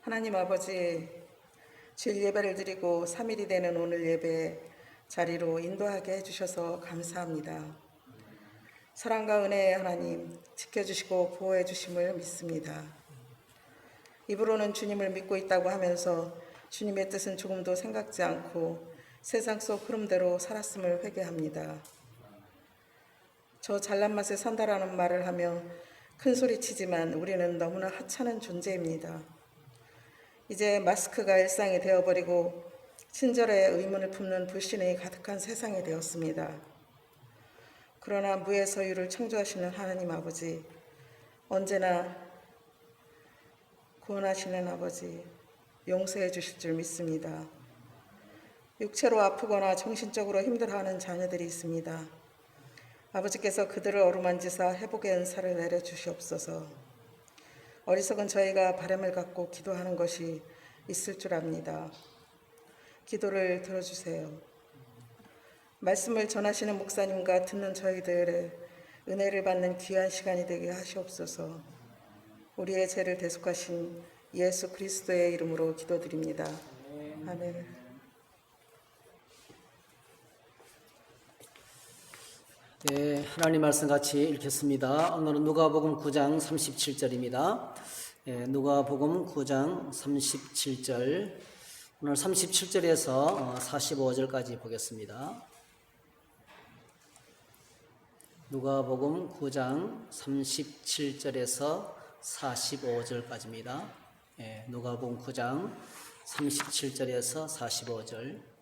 하나님 아버지, 주일 예배를 드리고 3일이 되는 오늘 예배 자리로 인도하게 해주셔서 감사합니다. 사랑과 은혜의 하나님, 지켜주시고 보호해 주심을 믿습니다. 입으로는 주님을 믿고 있다고 하면서 주님의 뜻은 조금도 생각지 않고 세상 속 흐름대로 살았음을 회개합니다. 저 잘난 맛에 산다라는 말을 하며 큰 소리 치지만 우리는 너무나 하찮은 존재입니다. 이제 마스크가 일상이 되어버리고 친절에 의문을 품는 불신이 가득한 세상이 되었습니다. 그러나 무의 서유를 창조하시는 하나님 아버지, 언제나 구원하시는 아버지, 용서해 주실 줄 믿습니다. 육체로 아프거나 정신적으로 힘들어하는 자녀들이 있습니다. 아버지께서 그들을 어루만지사 회복의 은사를 내려주시옵소서. 어리석은 저희가 바람을 갖고 기도하는 것이 있을 줄 압니다. 기도를 들어주세요. 말씀을 전하시는 목사님과 듣는 저희들의 은혜를 받는 귀한 시간이 되게 하시옵소서. 우리의 죄를 대속하신 예수 그리스도의 이름으로 기도드립니다. 아멘. 네, 하나님 말씀 같이 읽겠습니다. 오늘은 누가복음 9장 37절입니다. 누가복음 9장 37절, 오늘 37절에서 45절까지 보겠습니다. 누가복음 9장 37절에서 45절까지입니다. 누가복음 9장 37절에서 45절.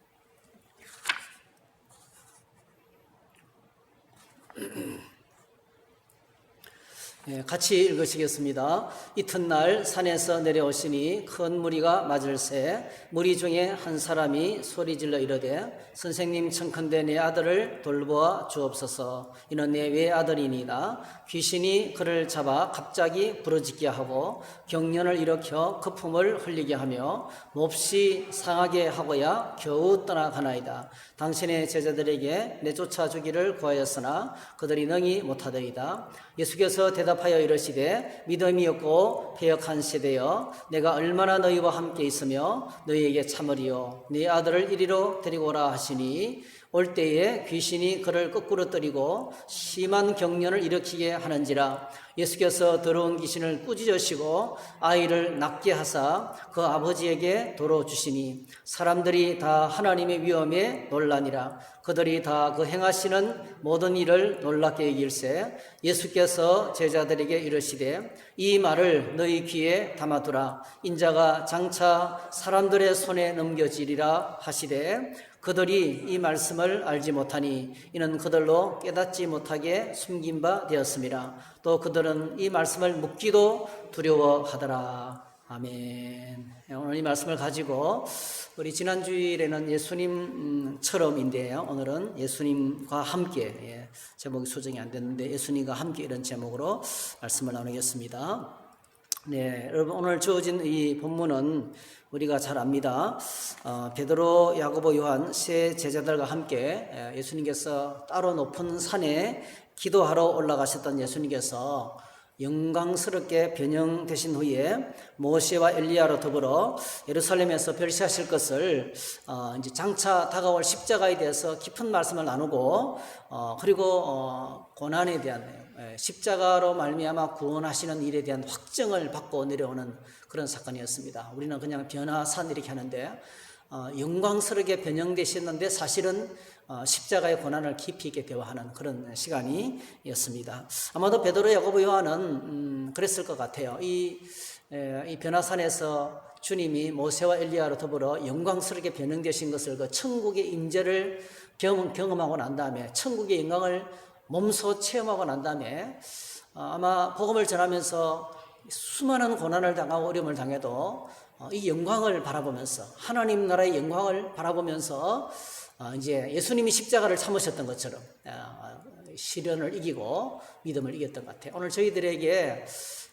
같이 읽으시겠습니다. 이튿날 산에서 내려오시니 큰 무리가 맞을새 무리 중에 한 사람이 소리질러 이르되 선생님 청컨대 내 아들을 돌보아 주옵소서. 이는 내 외아들이니이다. 귀신이 그를 잡아 갑자기 부르짖게 하고 경련을 일으켜 거품을 흘리게 하며 몹시 상하게 하고야 겨우 떠나가나이다. 당신의 제자들에게 내쫓아 주기를 구하였으나 그들이 능히 못하더이다. 예수께서 대답하여 이르시되 믿음이 없고 패역한 세대여, 내가 얼마나 너희와 함께 있으며 너희에게 참으리요. 네 아들을 이리로 데리고 오라 하시니 올 때에 귀신이 그를 거꾸로 때리고 심한 경련을 일으키게 하는지라. 예수께서 더러운 귀신을 꾸짖으시고 아이를 낫게 하사 그 아버지에게 도로 주시니 사람들이 다 하나님의 위엄에 놀라니라. 그들이 다 그 행하시는 모든 일을 놀랍게 여길세 예수께서 제자들에게 이르시되 이 말을 너희 귀에 담아두라. 인자가 장차 사람들의 손에 넘겨지리라 하시되 그들이 이 말씀을 알지 못하니 이는 그들로 깨닫지 못하게 숨긴 바 되었습니다. 또 그들은 이 말씀을 묻기도 두려워하더라. 아멘. 오늘 이 말씀을 가지고 우리 지난 주일에는 예수님처럼인데요. 오늘은 예수님과 함께, 제목이 수정이 안 됐는데 예수님과 함께 이런 제목으로 말씀을 나누겠습니다. 네, 여러분 오늘 주어진 이 본문은 우리가 잘 압니다. 베드로, 야고보, 요한 세 제자들과 함께 예수님께서 따로 높은 산에 기도하러 올라가셨던 예수님께서 영광스럽게 변형되신 후에 모세와 엘리야로 더불어 예루살렘에서 별세하실 것을 이제 장차 다가올 십자가에 대해서 깊은 말씀을 나누고 그리고 고난에 대한 십자가로 말미암아 구원하시는 일에 대한 확증을 받고 내려오는 그런 사건이었습니다. 우리는 그냥 변화산 이렇게 하는데 영광스럽게 변형되셨는데 사실은 십자가의 고난을 깊이 있게 대화하는 그런 시간이었습니다. 아마도 베드로, 야고보, 요한은 그랬을 것 같아요. 이 변화산에서 주님이 모세와 엘리야로 더불어 영광스럽게 변형되신 것을 그 천국의 임재를 경험하고 난 다음에 천국의 영광을 몸소 체험하고 난 다음에 아마 복음을 전하면서 수많은 고난을 당하고 어려움을 당해도 이 영광을 바라보면서 하나님 나라의 영광을 바라보면서 이제 예수님이 십자가를 참으셨던 것처럼 시련을 이기고 믿음을 이겼던 것 같아요. 오늘 저희들에게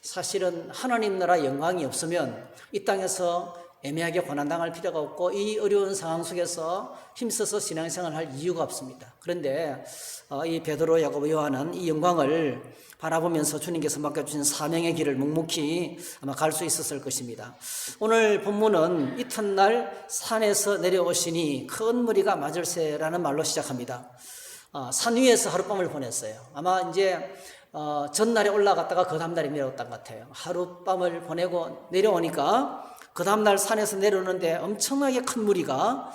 사실은 하나님 나라 영광이 없으면 이 땅에서 애매하게 고난당할 필요가 없고 이 어려운 상황 속에서 힘써서 신앙생활을 할 이유가 없습니다. 그런데 이 베드로, 야고보, 요한은 이 영광을 바라보면서 주님께서 맡겨주신 사명의 길을 묵묵히 아마 갈 수 있었을 것입니다. 오늘 본문은 이튿날 산에서 내려오시니 큰 무리가 맞을세라는 말로 시작합니다. 산 위에서 하룻밤을 보냈어요. 아마 이제 전날에 올라갔다가 그 다음날에 내려왔던 것 같아요. 하룻밤을 보내고 내려오니까 그 다음날 산에서 내려오는데 엄청나게 큰 무리가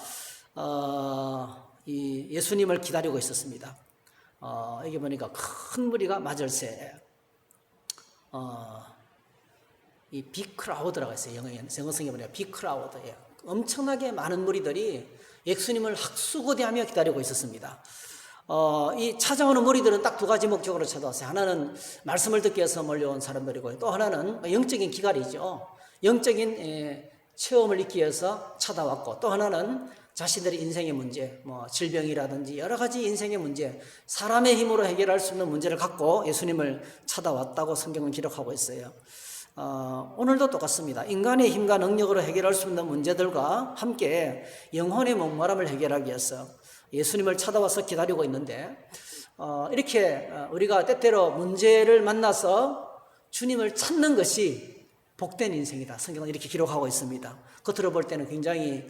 이 예수님을 기다리고 있었습니다. 여기 보니까 큰 무리가 맞을세. 이 빅크라우드라고 했어요. 영어성에 보니까 빅크라우드. 엄청나게 많은 무리들이 예수님을 학수고대하며 기다리고 있었습니다. 이 찾아오는 무리들은 딱 두 가지 목적으로 찾아왔어요. 하나는 말씀을 듣기 위해서 몰려온 사람들이고 또 하나는 영적인 기갈이죠. 영적인 체험을 잊기 위해서 찾아왔고 또 하나는 자신들의 인생의 문제, 질병이라든지 여러 가지 인생의 문제, 사람의 힘으로 해결할 수 없는 문제를 갖고 예수님을 찾아왔다고 성경은 기록하고 있어요. 오늘도 똑같습니다. 인간의 힘과 능력으로 해결할 수 없는 문제들과 함께 영혼의 목마름을 해결하기 위해서 예수님을 찾아와서 기다리고 있는데 이렇게 우리가 때때로 문제를 만나서 주님을 찾는 것이 복된 인생이다. 성경은 이렇게 기록하고 있습니다. 겉으로 볼 때는 굉장히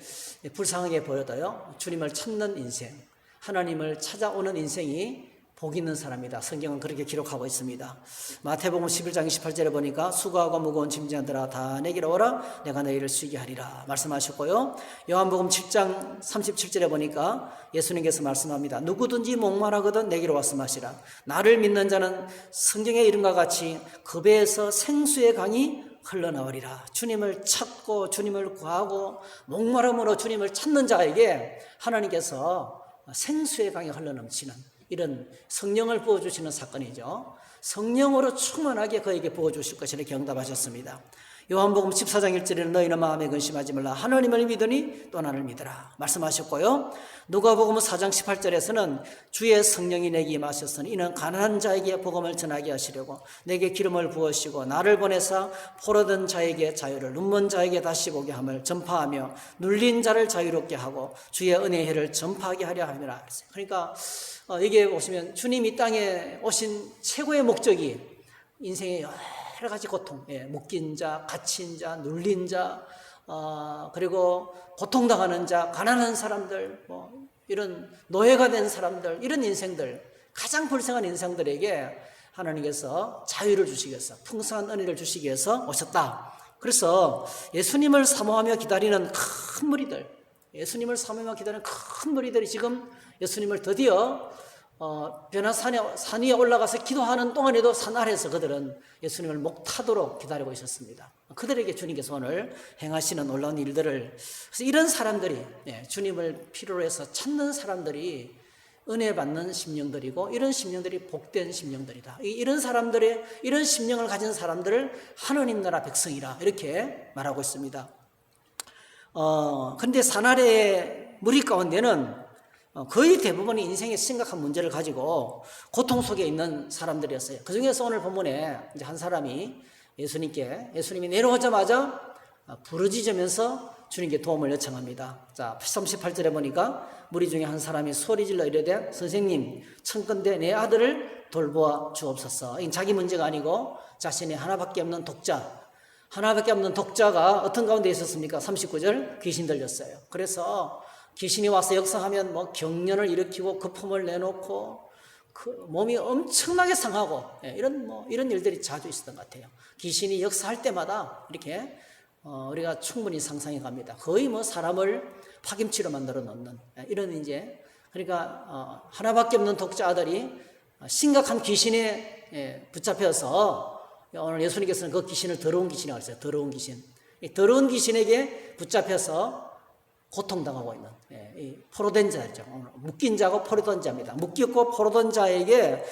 불쌍하게 보여도요. 주님을 찾는 인생, 하나님을 찾아오는 인생이 복 있는 사람이다. 성경은 그렇게 기록하고 있습니다. 마태복음 11장 28절에 보니까 수고하고 무거운 짐진들아 다 내게로 오라 내가 너희를 쉬게 하리라 말씀하셨고요. 요한복음 7장 37절에 보니까 예수님께서 말씀합니다. 누구든지 목마르거든 내게로 와서 마시라. 나를 믿는 자는 성경의 이름과 같이 그 배에서 생수의 강이 흘러나오리라. 주님을 찾고 주님을 구하고 목마름으로 주님을 찾는 자에게 하나님께서 생수의 강이 흘러넘치는 이런 성령을 부어주시는 사건이죠. 성령으로 충만하게 그에게 부어주실 것이라 경답하셨습니다. 요한복음 14장 1절에는 너희는 마음에 근심하지 말라 하나님을 믿으니 또 나를 믿으라 말씀하셨고요. 누가복음 4장 18절에서는 주의 성령이 내게 임하셨으니 이는 가난한 자에게 복음을 전하게 하시려고 내게 기름을 부으시고 나를 보내사 포로된 자에게 자유를 눈먼 자에게 다시 보게 함을 전파하며 눌린 자를 자유롭게 하고 주의 은혜의 해를 전파하게 하려 함이라. 그러니까 여기에 보시면 주님이 땅에 오신 최고의 목적이 인생의 여러 가지 고통, 묶인 자, 갇힌 자, 눌린 자, 그리고 고통당하는 자, 가난한 사람들, 이런 노예가 된 사람들, 이런 인생들, 가장 불쌍한 인생들에게 하나님께서 자유를 주시기 위해서, 풍성한 은혜를 주시기 위해서 오셨다. 그래서 예수님을 사모하며 기다리는 큰 무리들, 예수님을 사모하며 기다리는 큰 무리들이 지금 예수님을 드디어 산 위에 올라가서 기도하는 동안에도 산 아래에서 그들은 예수님을 목타도록 기다리고 있었습니다. 그들에게 주님께서 오늘 행하시는 놀라운 일들을, 그래서 이런 사람들이 주님을 필요로 해서 찾는 사람들이 은혜 받는 심령들이고 이런 심령들이 복된 심령들이다. 이런 사람들의 이런 심령을 가진 사람들을 하나님 나라 백성이라 이렇게 말하고 있습니다. 그런데 산 아래의 무리 가운데는 거의 대부분이 인생의 심각한 문제를 가지고 고통 속에 있는 사람들이었어요. 그 중에서 오늘 본문에 이제 한 사람이 예수님이 내려오자마자 부르짖으면서 주님께 도움을 요청합니다. 자, 38절에 보니까 무리 중에 한 사람이 소리질러 이르되 선생님 청컨대 내 아들을 돌보아 주옵소서. 이 자기 문제가 아니고 자신의 하나밖에 없는 독자가 어떤 가운데 있었습니까? 39절 귀신 들렸어요. 그래서 귀신이 와서 역사하면 경련을 일으키고 거품을 내놓고 몸이 엄청나게 상하고 이런 일들이 자주 있었던 것 같아요. 귀신이 역사할 때마다 이렇게 우리가 충분히 상상해 갑니다. 거의 사람을 파김치로 만들어 놓는 이런 그러니까 하나밖에 없는 독자 아들이 심각한 귀신에 붙잡혀서 오늘 예수님께서는 그 귀신을 더러운 귀신이라고 했어요. 더러운 귀신. 이 더러운 귀신에게 붙잡혀서 고통당하고 있는 이 포로된 자죠. 묶인 자고 포로된 자입니다. 묶였고 포로된 자의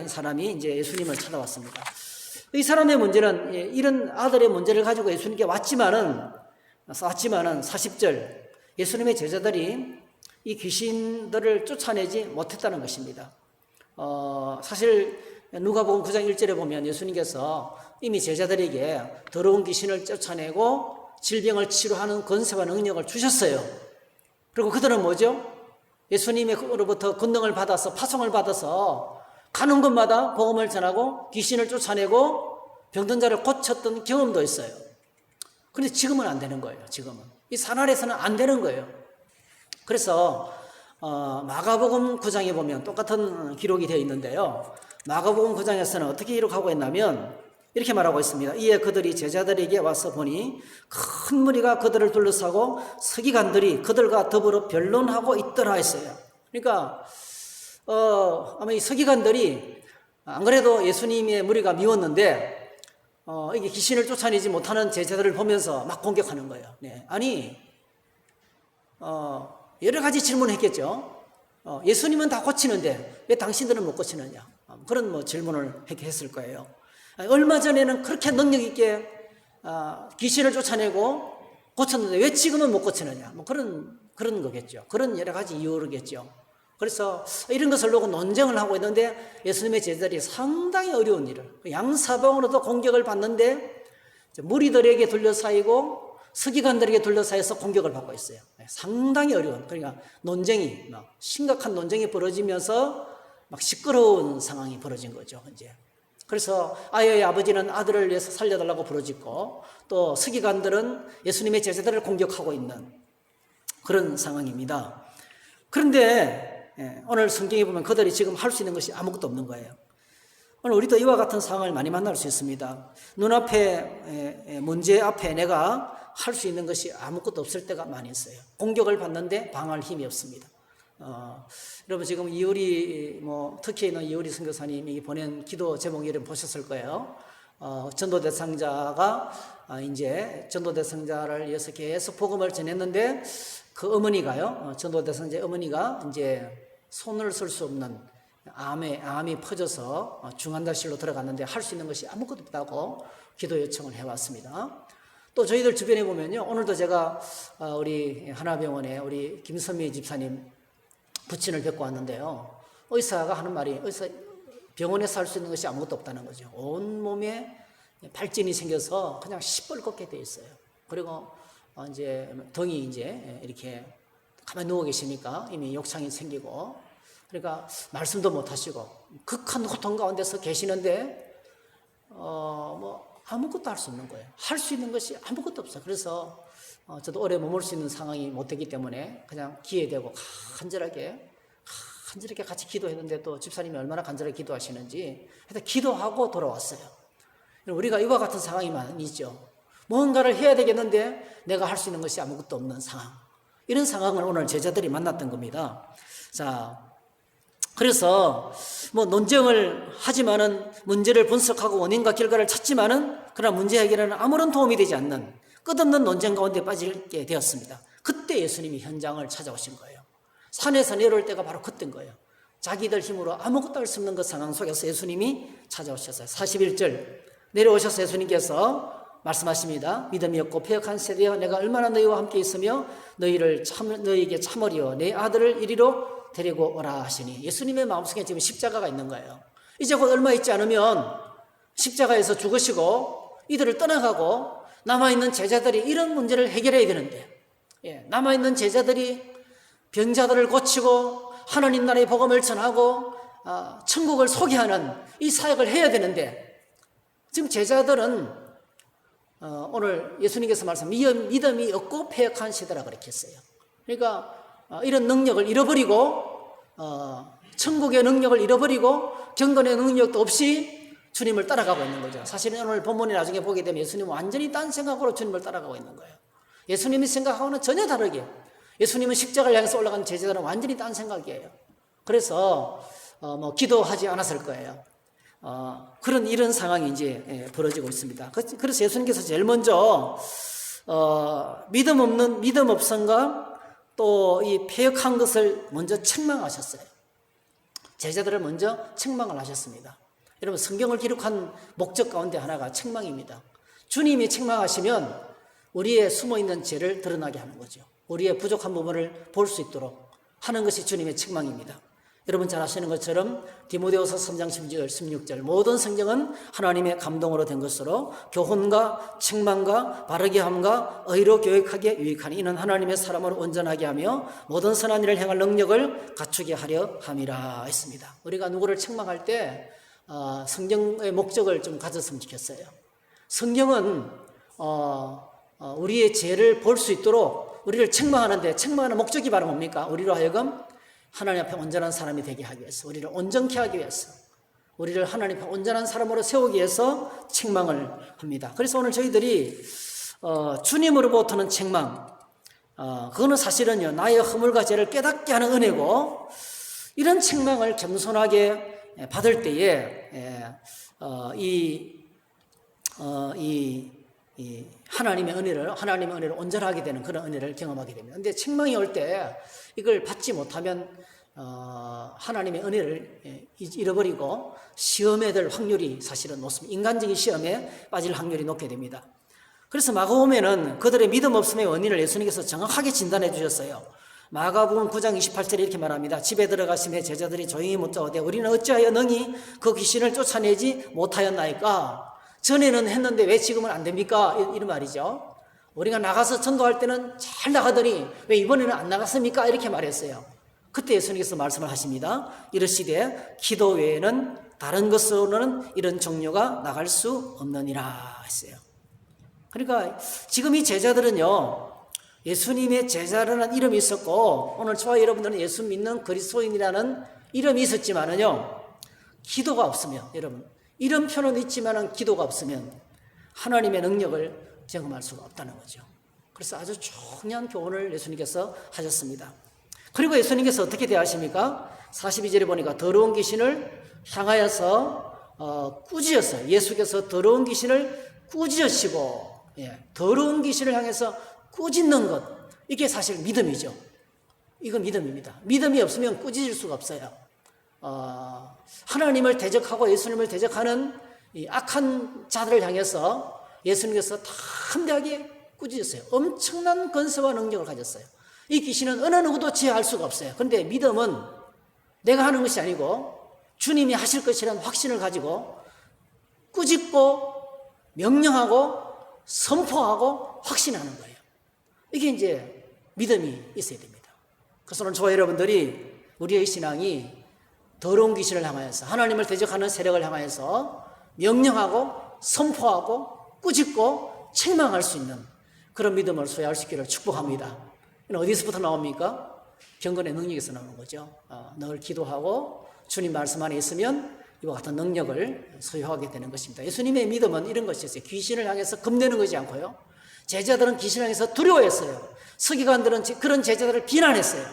사람이 이제 예수님을 찾아왔습니다. 이 사람의 문제는 이런 아들의 문제를 가지고 예수님께 왔지만은 40절 예수님의 제자들이 이 귀신들을 쫓아내지 못했다는 것입니다. 사실 누가복음 9장 1절에 보면 예수님께서 이미 제자들에게 더러운 귀신을 쫓아내고 질병을 치료하는 권세와 능력을 주셨어요. 그리고 그들은 뭐죠? 예수님으로부터 권능을 받아서 파송을 받아서 가는 곳마다 복음을 전하고 귀신을 쫓아내고 병든 자를 고쳤던 경험도 있어요. 그런데 지금은 안 되는 거예요. 지금은 이 사날에서는 안 되는 거예요. 그래서 마가복음 9장에 보면 똑같은 기록이 되어 있는데요. 마가복음 9장에서는 어떻게 기록하고 있냐면 이렇게 말하고 있습니다. 이에 그들이 제자들에게 와서 보니 큰 무리가 그들을 둘러싸고 서기관들이 그들과 더불어 변론하고 있더라 했어요. 그러니까 아마 이 서기관들이 안 그래도 예수님의 무리가 미웠는데 이게 귀신을 쫓아내지 못하는 제자들을 보면서 막 공격하는 거예요. 네. 아니 여러 가지 질문을 했겠죠. 예수님은 다 고치는데 왜 당신들은 못 고치느냐? 그런 질문을 했을 거예요. 얼마 전에는 그렇게 능력 있게 귀신을 쫓아내고 고쳤는데 왜 지금은 못 고치느냐? 그런 거겠죠. 그런 여러 가지 이유겠죠. 그래서 이런 것을 놓고 논쟁을 하고 있는데 예수님의 제자들이 상당히 어려운 일을 양사방으로도 공격을 받는데 무리들에게 둘러싸이고 서기관들에게 둘러싸여서 공격을 받고 있어요. 상당히 어려운, 그러니까 논쟁이 심각한 논쟁이 벌어지면서 막 시끄러운 상황이 벌어진 거죠. 이제 그래서 아이의 아버지는 아들을 위해서 살려달라고 부르짖고 또 서기관들은 예수님의 제자들을 공격하고 있는 그런 상황입니다. 그런데 오늘 성경에 보면 그들이 지금 할 수 있는 것이 아무것도 없는 거예요. 오늘 우리도 이와 같은 상황을 많이 만날 수 있습니다. 눈앞에 문제 앞에 내가 할 수 있는 것이 아무것도 없을 때가 많이 있어요. 공격을 받는데 방어할 힘이 없습니다. 여러분 지금 이효리 특히 있는 이효리 선교사님이 보낸 기도 제목 이름 보셨을 거예요. 전도 대상자가 이제 전도 대상자를 위해서 계속 복음을 전했는데 그 어머니가요, 전도 대상자의 어머니가 이제 손을 쓸 수 없는 암이 퍼져서 중환자실로 들어갔는데 할 수 있는 것이 아무것도 없다고 기도 요청을 해왔습니다. 또 저희들 주변에 보면요, 오늘도 제가 우리 하나병원에 우리 김선미 집사님 부친을 뵙고 왔는데요. 의사가 하는 말이 병원에서 할 수 있는 것이 아무것도 없다는 거죠. 온 몸에 발진이 생겨서 그냥 시뻘겋게 돼 있어요. 그리고 이제 등이 이제 이렇게 가만히 누워 계시니까 이미 욕창이 생기고, 그러니까 말씀도 못 하시고 극한 고통 가운데서 계시는데 아무것도 할 수 없는 거예요. 할 수 있는 것이 아무것도 없어요. 그래서 저도 오래 머물 수 있는 상황이 못 되기 때문에 그냥 기회되고 간절하게 같이 기도했는데 또 집사님이 얼마나 간절하게 기도하시는지 하여튼 기도하고 돌아왔어요. 우리가 이와 같은 상황이 많이 있죠. 뭔가를 해야 되겠는데 내가 할 수 있는 것이 아무것도 없는 상황. 이런 상황을 오늘 제자들이 만났던 겁니다. 자, 그래서 논쟁을 하지만은 문제를 분석하고 원인과 결과를 찾지만은 그러나 문제 해결에는 아무런 도움이 되지 않는 끝없는 논쟁 가운데 빠지게 되었습니다. 그때 예수님이 현장을 찾아오신 거예요. 산에서 내려올 때가 바로 그때인 거예요. 자기들 힘으로 아무것도 할 수 없는 그 상황 속에서 예수님이 찾아오셨어요. 41절 내려오셔서 예수님께서 말씀하십니다. 믿음이 없고 패역한 세대여, 내가 얼마나 너희와 함께 있으며 너희에게 참으리요 내 아들을 이리로 데리고 오라 하시니, 예수님의 마음속에 지금 십자가가 있는 거예요. 이제 곧 얼마 있지 않으면 십자가에서 죽으시고 이들을 떠나가고 남아있는 제자들이 이런 문제를 해결해야 되는데, 남아있는 제자들이 병자들을 고치고 하나님 나라의 복음을 전하고 천국을 소개하는 이 사역을 해야 되는데, 지금 제자들은 오늘 예수님께서 말씀하신 믿음이 없고 패역한 시대라 그렇게 했어요. 그러니까 이런 능력을 잃어버리고 천국의 능력을 잃어버리고 경건의 능력도 없이 주님을 따라가고 있는 거죠. 사실은 오늘 본문에 나중에 보게 되면 예수님은 완전히 딴 생각으로 주님을 따라가고 있는 거예요. 예수님이 생각하고는 전혀 다르게, 예수님은 십자가를 향해서 올라가는 제자들은 완전히 딴 생각이에요. 그래서 기도하지 않았을 거예요. 이런 상황이 이제 벌어지고 있습니다. 그래서 예수님께서 제일 먼저 믿음 없음과 또 이 패역한 것을 먼저 책망하셨어요. 제자들을 먼저 책망을 하셨습니다. 여러분, 성경을 기록한 목적 가운데 하나가 책망입니다. 주님이 책망하시면 우리의 숨어있는 죄를 드러나게 하는 거죠. 우리의 부족한 부분을 볼 수 있도록 하는 것이 주님의 책망입니다. 여러분 잘 아시는 것처럼 디모데후서 3장 10절 16절 모든 성경은 하나님의 감동으로 된 것으로 교훈과 책망과 바르게 함과 의로 교육하기에 유익하니 이는 하나님의 사람을 온전하게 하며 모든 선한 일을 행할 능력을 갖추게 하려 함이라 했습니다. 우리가 누구를 책망할 때 성경의 목적을 좀 가졌으면 좋겠어요. 성경은 우리의 죄를 볼 수 있도록 우리를 책망하는데 책망하는 목적이 바로 뭡니까? 우리로 하여금 하나님 앞에 온전한 사람이 되게 하기 위해서, 우리를 온전케 하기 위해서, 우리를 하나님 앞에 온전한 사람으로 세우기 위해서 책망을 합니다. 그래서 오늘 저희들이 주님으로부터는 책망, 그거는 사실은요 나의 허물과 죄를 깨닫게 하는 은혜고, 이런 책망을 겸손하게 받을 때에 이 하나님의 은혜를 온전하게 되는 그런 은혜를 경험하게 됩니다. 근데 책망이 올 때 이걸 받지 못하면 하나님의 은혜를 잃어버리고 시험에 들 확률이 사실은 높습니다. 인간적인 시험에 빠질 확률이 높게 됩니다. 그래서 마가복음에는 그들의 믿음 없음의 원인을 예수님께서 정확하게 진단해 주셨어요. 마가복음 9장 28절에 이렇게 말합니다. 집에 들어가심에 제자들이 조용히 묻자오되 우리는 어찌하여 능히 그 귀신을 쫓아내지 못하였나이까? 전에는 했는데 왜 지금은 안 됩니까? 이런 말이죠. 우리가 나가서 전도할 때는 잘 나가더니 왜 이번에는 안 나갔습니까? 이렇게 말했어요. 그때 예수님께서 말씀을 하십니다. 이르시되 기도 외에는 다른 것으로는 이런 종류가 나갈 수 없느니라 했어요. 그러니까 지금 이 제자들은요, 예수님의 제자라는 이름이 있었고 오늘 저와 여러분들은 예수 믿는 그리스도인이라는 이름이 있었지만은요, 기도가 없으면, 여러분 이름표는 있지만은 기도가 없으면 하나님의 능력을 경험할 수가 없다는 거죠. 그래서 아주 중요한 교훈을 예수님께서 하셨습니다. 그리고 예수님께서 어떻게 대하십니까? 42절에 보니까 더러운 귀신을 향하여서 꾸짖었어요. 예수께서 더러운 귀신을 꾸짖으시고, 더러운 귀신을 향해서 꾸짖는 것, 이게 사실 믿음이죠. 이건 믿음입니다. 믿음이 없으면 꾸짖을 수가 없어요. 하나님을 대적하고 예수님을 대적하는 이 악한 자들을 향해서 예수님께서 담대하게 꾸짖었어요. 엄청난 권세와 능력을 가졌어요. 이 귀신은 어느 누구도 제어할 수가 없어요. 그런데 믿음은 내가 하는 것이 아니고 주님이 하실 것이라는 확신을 가지고 꾸짖고 명령하고 선포하고 확신하는 거예요. 이게 이제 믿음이 있어야 됩니다. 그래서 오늘 저와 여러분들이 우리의 신앙이 더러운 귀신을 향하여서 하나님을 대적하는 세력을 향하여서 명령하고 선포하고 꾸짖고 책망할 수 있는 그런 믿음을 소유할 수 있기를 축복합니다. 어디서부터 나옵니까? 경건의 능력에서 나오는 거죠. 늘 기도하고 주님 말씀 안에 있으면 이와 같은 능력을 소유하게 되는 것입니다. 예수님의 믿음은 이런 것이었어요. 귀신을 향해서 겁내는 것이 않고요. 제자들은 귀신을 향해서 두려워했어요. 서기관들은 그런 제자들을 비난했어요.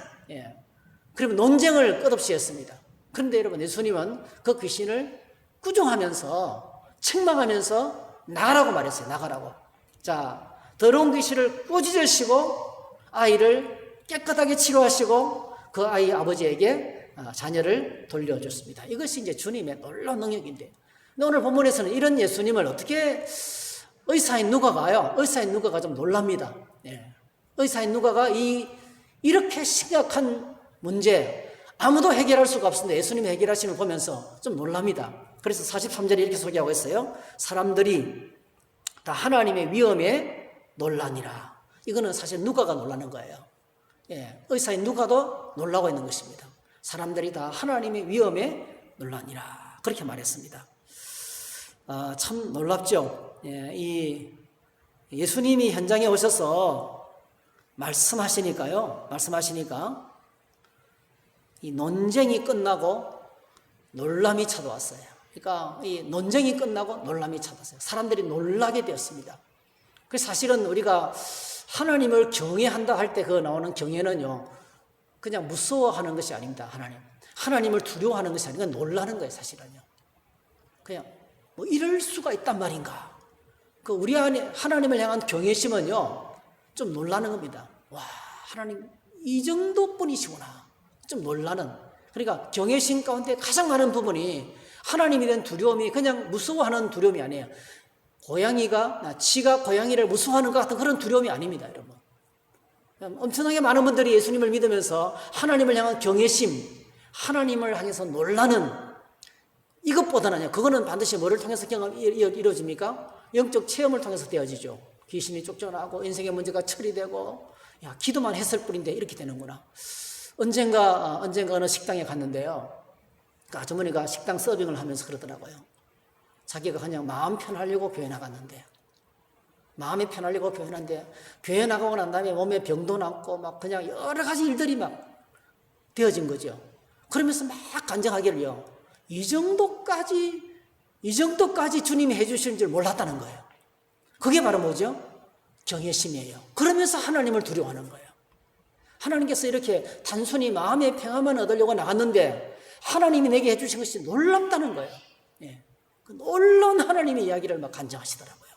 그리고 논쟁을 끝없이 했습니다. 그런데 여러분, 예수님은 그 귀신을 꾸중하면서 책망하면서 나가라고 말했어요. 나가라고. 자, 더러운 귀신을 꾸짖으시고 아이를 깨끗하게 치료하시고 그 아이 아버지에게 자녀를 돌려줬습니다. 이것이 이제 주님의 놀라운 능력인데, 근데 오늘 본문에서는 이런 예수님을 어떻게 의사인 누가가요? 의사인 누가가 좀 놀랍니다. 의사인 누가가 이렇게 심각한 문제, 아무도 해결할 수가 없는데 예수님이 해결하시는 걸 보면서 좀 놀랍니다. 그래서 43절에 이렇게 소개하고 있어요. 사람들이 다 하나님의 위엄에 놀라니라. 이거는 사실 누가가 놀라는 거예요. 의사인 누가도 놀라고 있는 것입니다. 사람들이 다 하나님의 위엄에 놀라니라. 그렇게 말했습니다. 참 놀랍죠. 예수님이 현장에 오셔서 말씀하시니까 이 논쟁이 끝나고 놀람이 찾아왔어요. 그러니까 이 논쟁이 끝나고 놀람이 찾아왔어요. 사람들이 놀라게 되었습니다. 그래서 사실은 우리가 하나님을 경외한다 할 때 그 나오는 경외는요, 그냥 무서워하는 것이 아닙니다. 하나님을 두려워하는 것이 아니라 놀라는 거예요. 사실은요. 그냥 뭐 이럴 수가 있단 말인가. 그 우리 안에 하나님을 향한 경외심은요, 좀 놀라는 겁니다. 와, 하나님 이 정도뿐이시구나. 좀 놀라는. 그러니까 경외심 가운데 가장 많은 부분이 하나님에 대한 두려움이 그냥 무서워하는 두려움이 아니에요. 지가 고양이를 무서워하는 것 같은 그런 두려움이 아닙니다, 여러분. 엄청나게 많은 분들이 예수님을 믿으면서 하나님을 향한 경외심, 하나님을 향해서 놀라는 이것보다는요, 그거는 반드시 뭐를 통해서 이루어집니까? 영적 체험을 통해서 되어지죠. 귀신이 쫓겨나고 인생의 문제가 처리되고, 야, 기도만 했을 뿐인데 이렇게 되는구나. 언젠가 어느 식당에 갔는데요, 그 아주머니가 식당 서빙을 하면서 그러더라고요. 자기가 그냥 마음 편하려고 교회 나갔는데, 마음이 편하려고 교회 나갔는데, 교회 나가고 난 다음에 몸에 병도 났고 막 그냥 여러 가지 일들이 막 되어진 거죠. 그러면서 막 간증하기를요, 이 정도까지 주님이 해주실 줄 몰랐다는 거예요. 그게 바로 뭐죠? 경외심이에요. 그러면서 하나님을 두려워하는 거예요. 하나님께서 이렇게 단순히 마음의 평안만 얻으려고 나갔는데 하나님이 내게 해주신 것이 놀랍다는 거예요. 예. 그 놀라운 하나님의 이야기를 막 간증하시더라고요.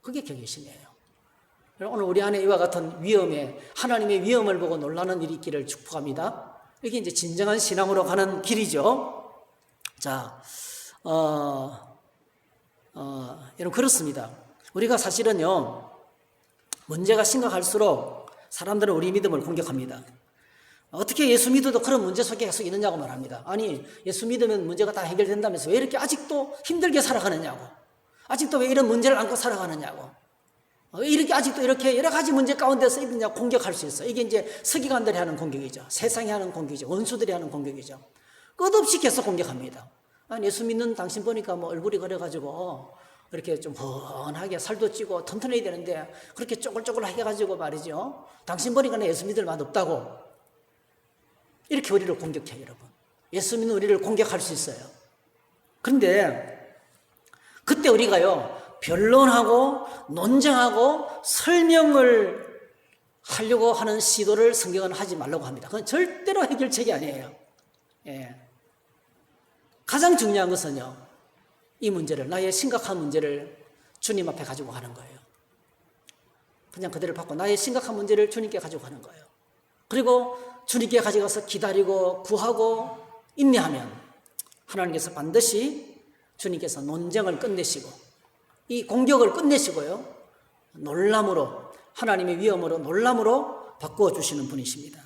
그게 경외심이에요. 오늘 우리 안에 이와 같은 위험에, 하나님의 위험을 보고 놀라는 일이 있기를 축복합니다. 이게 이제 진정한 신앙으로 가는 길이죠. 자, 여러분, 그렇습니다. 우리가 사실은요, 문제가 심각할수록 사람들은 우리 믿음을 공격합니다. 어떻게 예수 믿어도 그런 문제 속에 계속 있느냐고 말합니다. 아니, 예수 믿으면 문제가 다 해결된다면서 왜 이렇게 아직도 힘들게 살아가느냐고. 아직도 왜 이런 문제를 안고 살아가느냐고. 왜 이렇게 아직도 이렇게 여러 가지 문제 가운데서 있느냐고 공격할 수 있어요. 이게 이제 서기관들이 하는 공격이죠. 세상이 하는 공격이죠. 원수들이 하는 공격이죠. 끝없이 계속 공격합니다. 아니, 예수 믿는 당신 보니까 뭐 얼굴이 그래가지고 이렇게 좀 훤하게 살도 찌고 튼튼해야 되는데 그렇게 쪼글쪼글하게 해가지고 말이죠. 당신 보니까 나 예수 믿을 맛 없다고. 이렇게 우리를 공격해요, 여러분. 예수 믿는 우리를 공격할 수 있어요. 그런데 그때 우리가요, 변론하고 논쟁하고 설명을 하려고 하는 시도를 성경은 하지 말라고 합니다. 그건 절대로 해결책이 아니에요. 예. 가장 중요한 것은요, 이 문제를, 나의 심각한 문제를 주님 앞에 가지고 가는 거예요. 그냥 그대로 받고 나의 심각한 문제를 주님께 가지고 가는 거예요. 그리고 주님께 가져가서 기다리고 구하고 인내하면 하나님께서 반드시 주님께서 논쟁을 끝내시고 이 공격을 끝내시고요, 놀람으로, 하나님의 위엄으로, 놀람으로 바꾸어 주시는 분이십니다.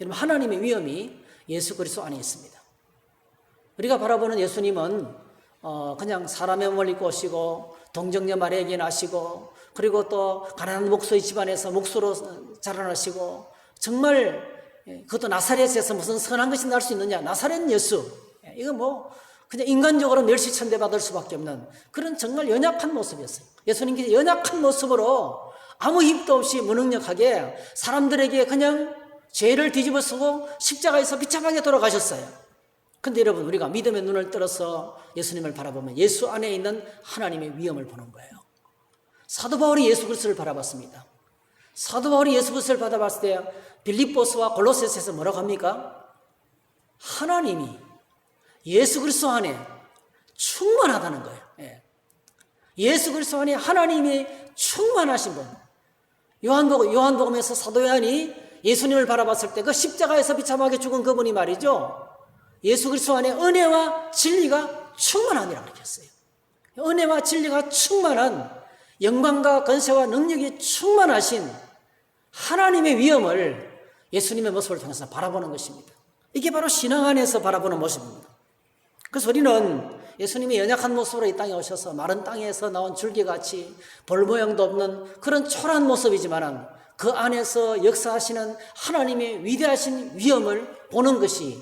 여러분, 하나님의 위엄이 예수 그리스도 안에 있습니다. 우리가 바라보는 예수님은 그냥 사람의 몸을 입고 오시고 동정녀 마리아에게 나시고 그리고 또 가난한 목소의 집안에서 목소로 자라나시고 정말 그것도 나사렛에서 무슨 선한 것이 날 수 있느냐. 나사렛 예수, 이거 뭐 그냥 인간적으로 멸시천대 받을 수밖에 없는 그런 정말 연약한 모습이었어요. 예수님께서 연약한 모습으로 아무 힘도 없이 무능력하게 사람들에게 그냥 죄를 뒤집어 쓰고 십자가에서 비참하게 돌아가셨어요. 근데 여러분, 우리가 믿음의 눈을 들어서 예수님을 바라보면 예수 안에 있는 하나님의 위엄을 보는 거예요. 사도 바울이 예수 그리스도를 바라봤습니다. 사도 바울이 예수 그리스도를 바라봤을 때 빌립보스와 골로새서에서 뭐라고 합니까? 하나님이 예수 그리스도 안에 충만하다는 거예요. 예. 예수 그리스도 안에 하나님이 충만하신 분. 요한복음에서 사도 요한이 예수님을 바라봤을 때 그 십자가에서 비참하게 죽은 그분이 말이죠, 예수 그리스도 안에 은혜와 진리가 충만하니라 그렇게 했어요. 은혜와 진리가 충만한, 영광과 권세와 능력이 충만하신 하나님의 위엄을 예수님의 모습을 통해서 바라보는 것입니다. 이게 바로 신앙 안에서 바라보는 모습입니다. 그래서 우리는 예수님이 연약한 모습으로 이 땅에 오셔서 마른 땅에서 나온 줄기같이 볼 모양도 없는 그런 초라한 모습이지만 그 안에서 역사하시는 하나님의 위대하신 위엄을 보는 것이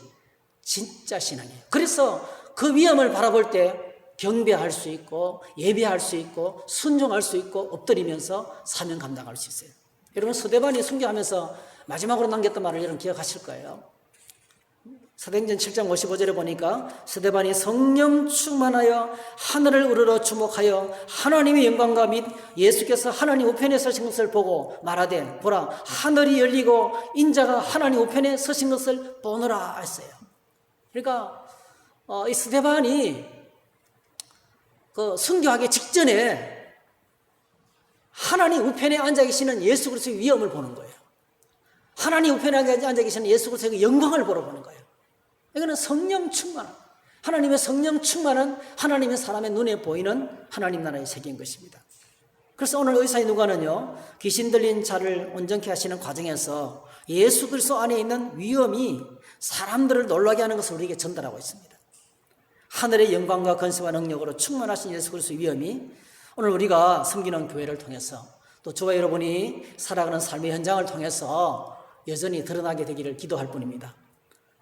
진짜 신앙이에요. 그래서 그 위엄을 바라볼 때 경배할 수 있고 예배할 수 있고 순종할 수 있고 엎드리면서 사명 감당할 수 있어요. 여러분, 스데반이 순교하면서 마지막으로 남겼던 말을 여러분 기억하실 거예요. 사도행전 7장 55절에 보니까 스데반이 성령 충만하여 하늘을 우러러 주목하여 하나님의 영광과 및 예수께서 하나님 우편에 서신 것을 보고 말하되 보라, 하늘이 열리고 인자가 하나님 우편에 서신 것을 보노라 했어요. 그러니까 이 스데반이 그 순교하기 직전에 하나님 우편에 앉아 계시는 예수 그리스도의 위엄을 보는 거예요. 하나님 우편에 앉아 계시는 예수 그리스도의 영광을 보러 보는 거예요. 이거는 성령 충만, 하나님의 성령 충만한 하나님의 사람의 눈에 보이는 하나님 나라의 세계인 것입니다. 그래서 오늘 의사의 누가는요, 귀신 들린 자를 온전케 하시는 과정에서 예수 그리스도 안에 있는 위엄이 사람들을 놀라게 하는 것을 우리에게 전달하고 있습니다. 하늘의 영광과 건세와 능력으로 충만하신 예수 그리스도의 위엄이 오늘 우리가 섬기는 교회를 통해서 또 저와 여러분이 살아가는 삶의 현장을 통해서 여전히 드러나게 되기를 기도할 뿐입니다.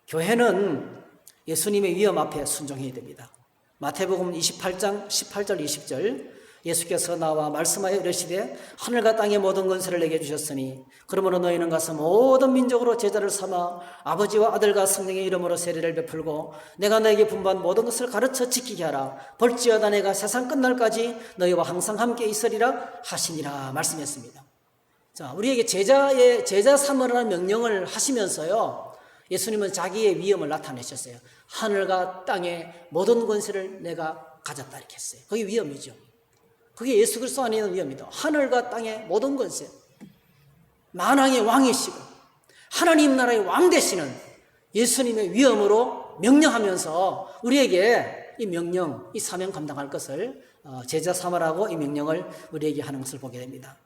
교회는 예수님의 위엄 앞에 순종해야 됩니다. 마태복음 28장 18절 20절 예수께서 나와 말씀하여 이르시되 하늘과 땅의 모든 권세를 내게 주셨으니 그러므로 너희는 가서 모든 민족으로 제자를 삼아 아버지와 아들과 성령의 이름으로 세례를 베풀고 내가 너에게 분부한 모든 것을 가르쳐 지키게 하라. 볼지어다 내가 세상 끝날까지 너희와 항상 함께 있으리라 하시니라 말씀했습니다. 자, 우리에게 제자 삼으라는 명령을 하시면서요, 예수님은 자기의 위엄을 나타내셨어요. 하늘과 땅의 모든 권세를 내가 가졌다 이렇게 했어요. 그게 위엄이죠. 그게 예수 그리스도 안에 있는 위엄이다. 하늘과 땅의 모든 권세, 만왕의 왕이시고 하나님 나라의 왕 되시는 예수님의 위엄으로 명령하면서 우리에게 이 명령, 이 사명 감당할 것을 제자 삼으라고 이 명령을 우리에게 하는 것을 보게 됩니다.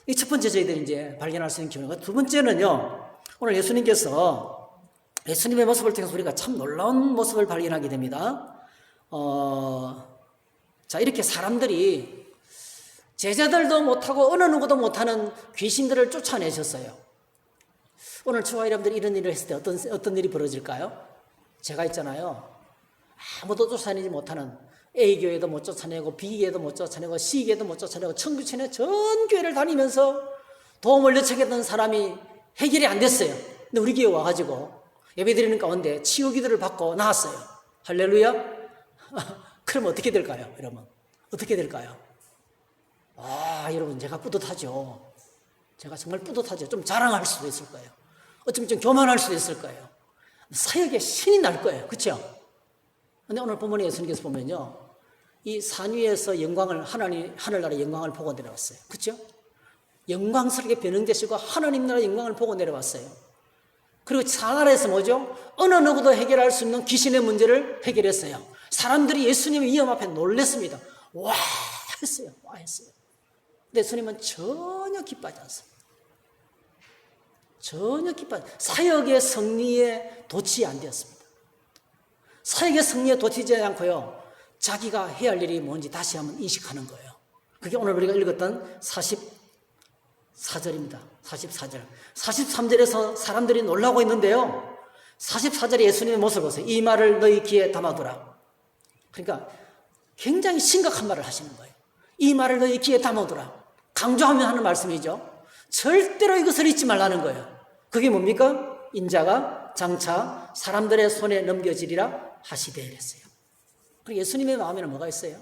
이 첫 번째 저희들이 이제 발견할 수 있는 기회가, 두 번째는요, 오늘 예수님께서 예수님의 모습을 통해서 우리가 참 놀라운 모습을 발견하게 됩니다. 자, 이렇게 사람들이 제자들도 못하고 어느 누구도 못하는 귀신들을 쫓아내셨어요. 오늘 저와 여러분들이 이런 일을 했을 때 어떤 일이 벌어질까요? 제가 있잖아요. 아무도 쫓아내지 못하는, A교회도 못 쫓아내고 B교회도 못 쫓아내고 C교회도 못 쫓아내고 청교천의 전 교회를 다니면서 도움을 요청했던 사람이 해결이 안 됐어요. 근데 우리 교회 와가지고 예배드리는 가운데 치유 기도를 받고 나왔어요. 할렐루야. 그럼 어떻게 될까요, 여러분? 어떻게 될까요? 여러분, 제가 뿌듯하죠. 제가 정말 뿌듯하죠. 좀 자랑할 수도 있을 거예요. 어쩌면 좀 교만할 수도 있을 거예요. 사역에 신이 날 거예요. 그렇죠? 근데 오늘 본문에 예수님께서 보면요, 이 산 위에서 영광을, 하늘나라의 영광을 보고 내려왔어요. 그렇죠? 영광스럽게 변형되시고 하나님 나라의 영광을 보고 내려왔어요. 그리고 하늘에서 뭐죠? 어느 누구도 해결할 수 없는 귀신의 문제를 해결했어요. 사람들이 예수님의 위엄 앞에 놀랐습니다. 와 했어요. 와 했어요. 근데 예수님은 전혀 기뻐하지 않습니다. 전혀 기뻐하지 않습니다. 사역의 승리에 도취 안 되었습니다. 사역의 승리에 도취되지 않고요, 자기가 해야 할 일이 뭔지 다시 한번 인식하는 거예요. 그게 오늘 우리가 읽었던 44절입니다. 44절. 43절에서 사람들이 놀라고 있는데요, 44절에 예수님의 모습을 보세요. 이 말을 너희 귀에 담아두라. 그러니까 굉장히 심각한 말을 하시는 거예요. 이 말을 너희 귀에 담아두라. 강조하며 하는 말씀이죠. 절대로 이것을 잊지 말라는 거예요. 그게 뭡니까? 인자가 장차 사람들의 손에 넘겨지리라 하시되 이랬어요. 그리고 예수님의 마음에는 뭐가 있어요?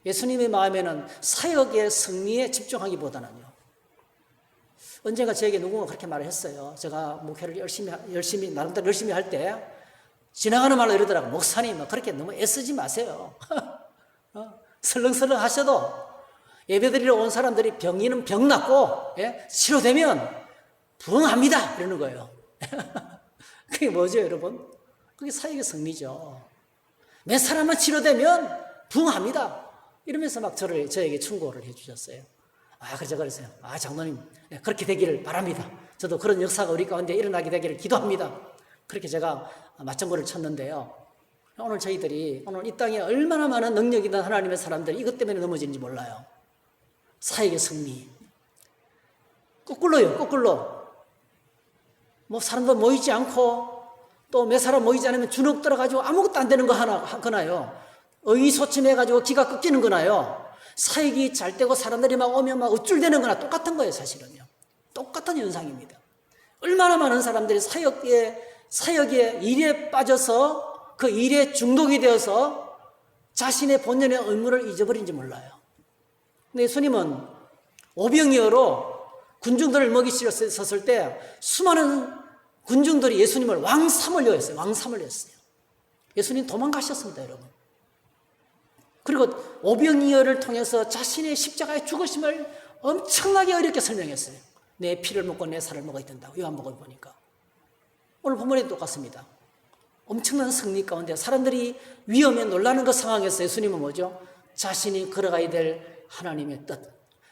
예수님의 마음에는 사역의 승리에 집중하기보다는요, 언젠가 저에게 누군가 그렇게 말을 했어요. 제가 목회를 열심히 나름대로 열심히 할 때 지나가는 말로 이러더라고요. 목사님, 그렇게 너무 애쓰지 마세요. 설렁설렁 하셔도 예배드리러 온 사람들이 병이는 병 낫고, 치료되면 부흥합니다. 이러는 거예요. 그게 뭐죠, 여러분? 그게 사역의 승리죠. 몇 사람만 치료되면 부흥합니다. 이러면서 막 저에게 충고를 해주셨어요. 그랬어요. 장로님, 그렇게 되기를 바랍니다. 저도 그런 역사가 우리 가운데 일어나게 되기를 기도합니다. 그렇게 제가 맞장구를 쳤는데요. 오늘 저희들이, 오늘 이 땅에 얼마나 많은 능력 있는 하나님의 사람들이 이것 때문에 넘어지는지 몰라요. 사역의 승리. 거꾸로요, 거꾸로. 뭐 사람도 모이지 않고 또 몇 사람 모이지 않으면 주눅 들어가지고 아무것도 안 되는 거 하거나요. 의소침해가지고 기가 꺾이는 거나요. 사역이 잘 되고 사람들이 막 오면 막 우쭐대는 거나 똑같은 거예요, 사실은요. 똑같은 현상입니다. 얼마나 많은 사람들이 사역의 일에 빠져서 그 일에 중독이 되어서 자신의 본연의 의무를 잊어버린지 몰라요. 근데 예수님은 오병이어로 군중들을 먹이시러 섰을 때 수많은 군중들이 예수님을 왕 삼으려 했어요. 왕 삼으려 했어요. 예수님 도망가셨습니다, 여러분. 그리고 오병이어를 통해서 자신의 십자가의 죽으심을 엄청나게 어렵게 설명했어요. 내 피를 먹고 내 살을 먹어야 된다고, 요한복음을 보니까. 오늘 본문에도 똑같습니다. 엄청난 승리 가운데 사람들이 위험에 놀라는 그 상황에서 예수님은 뭐죠? 자신이 걸어가야 될 하나님의 뜻,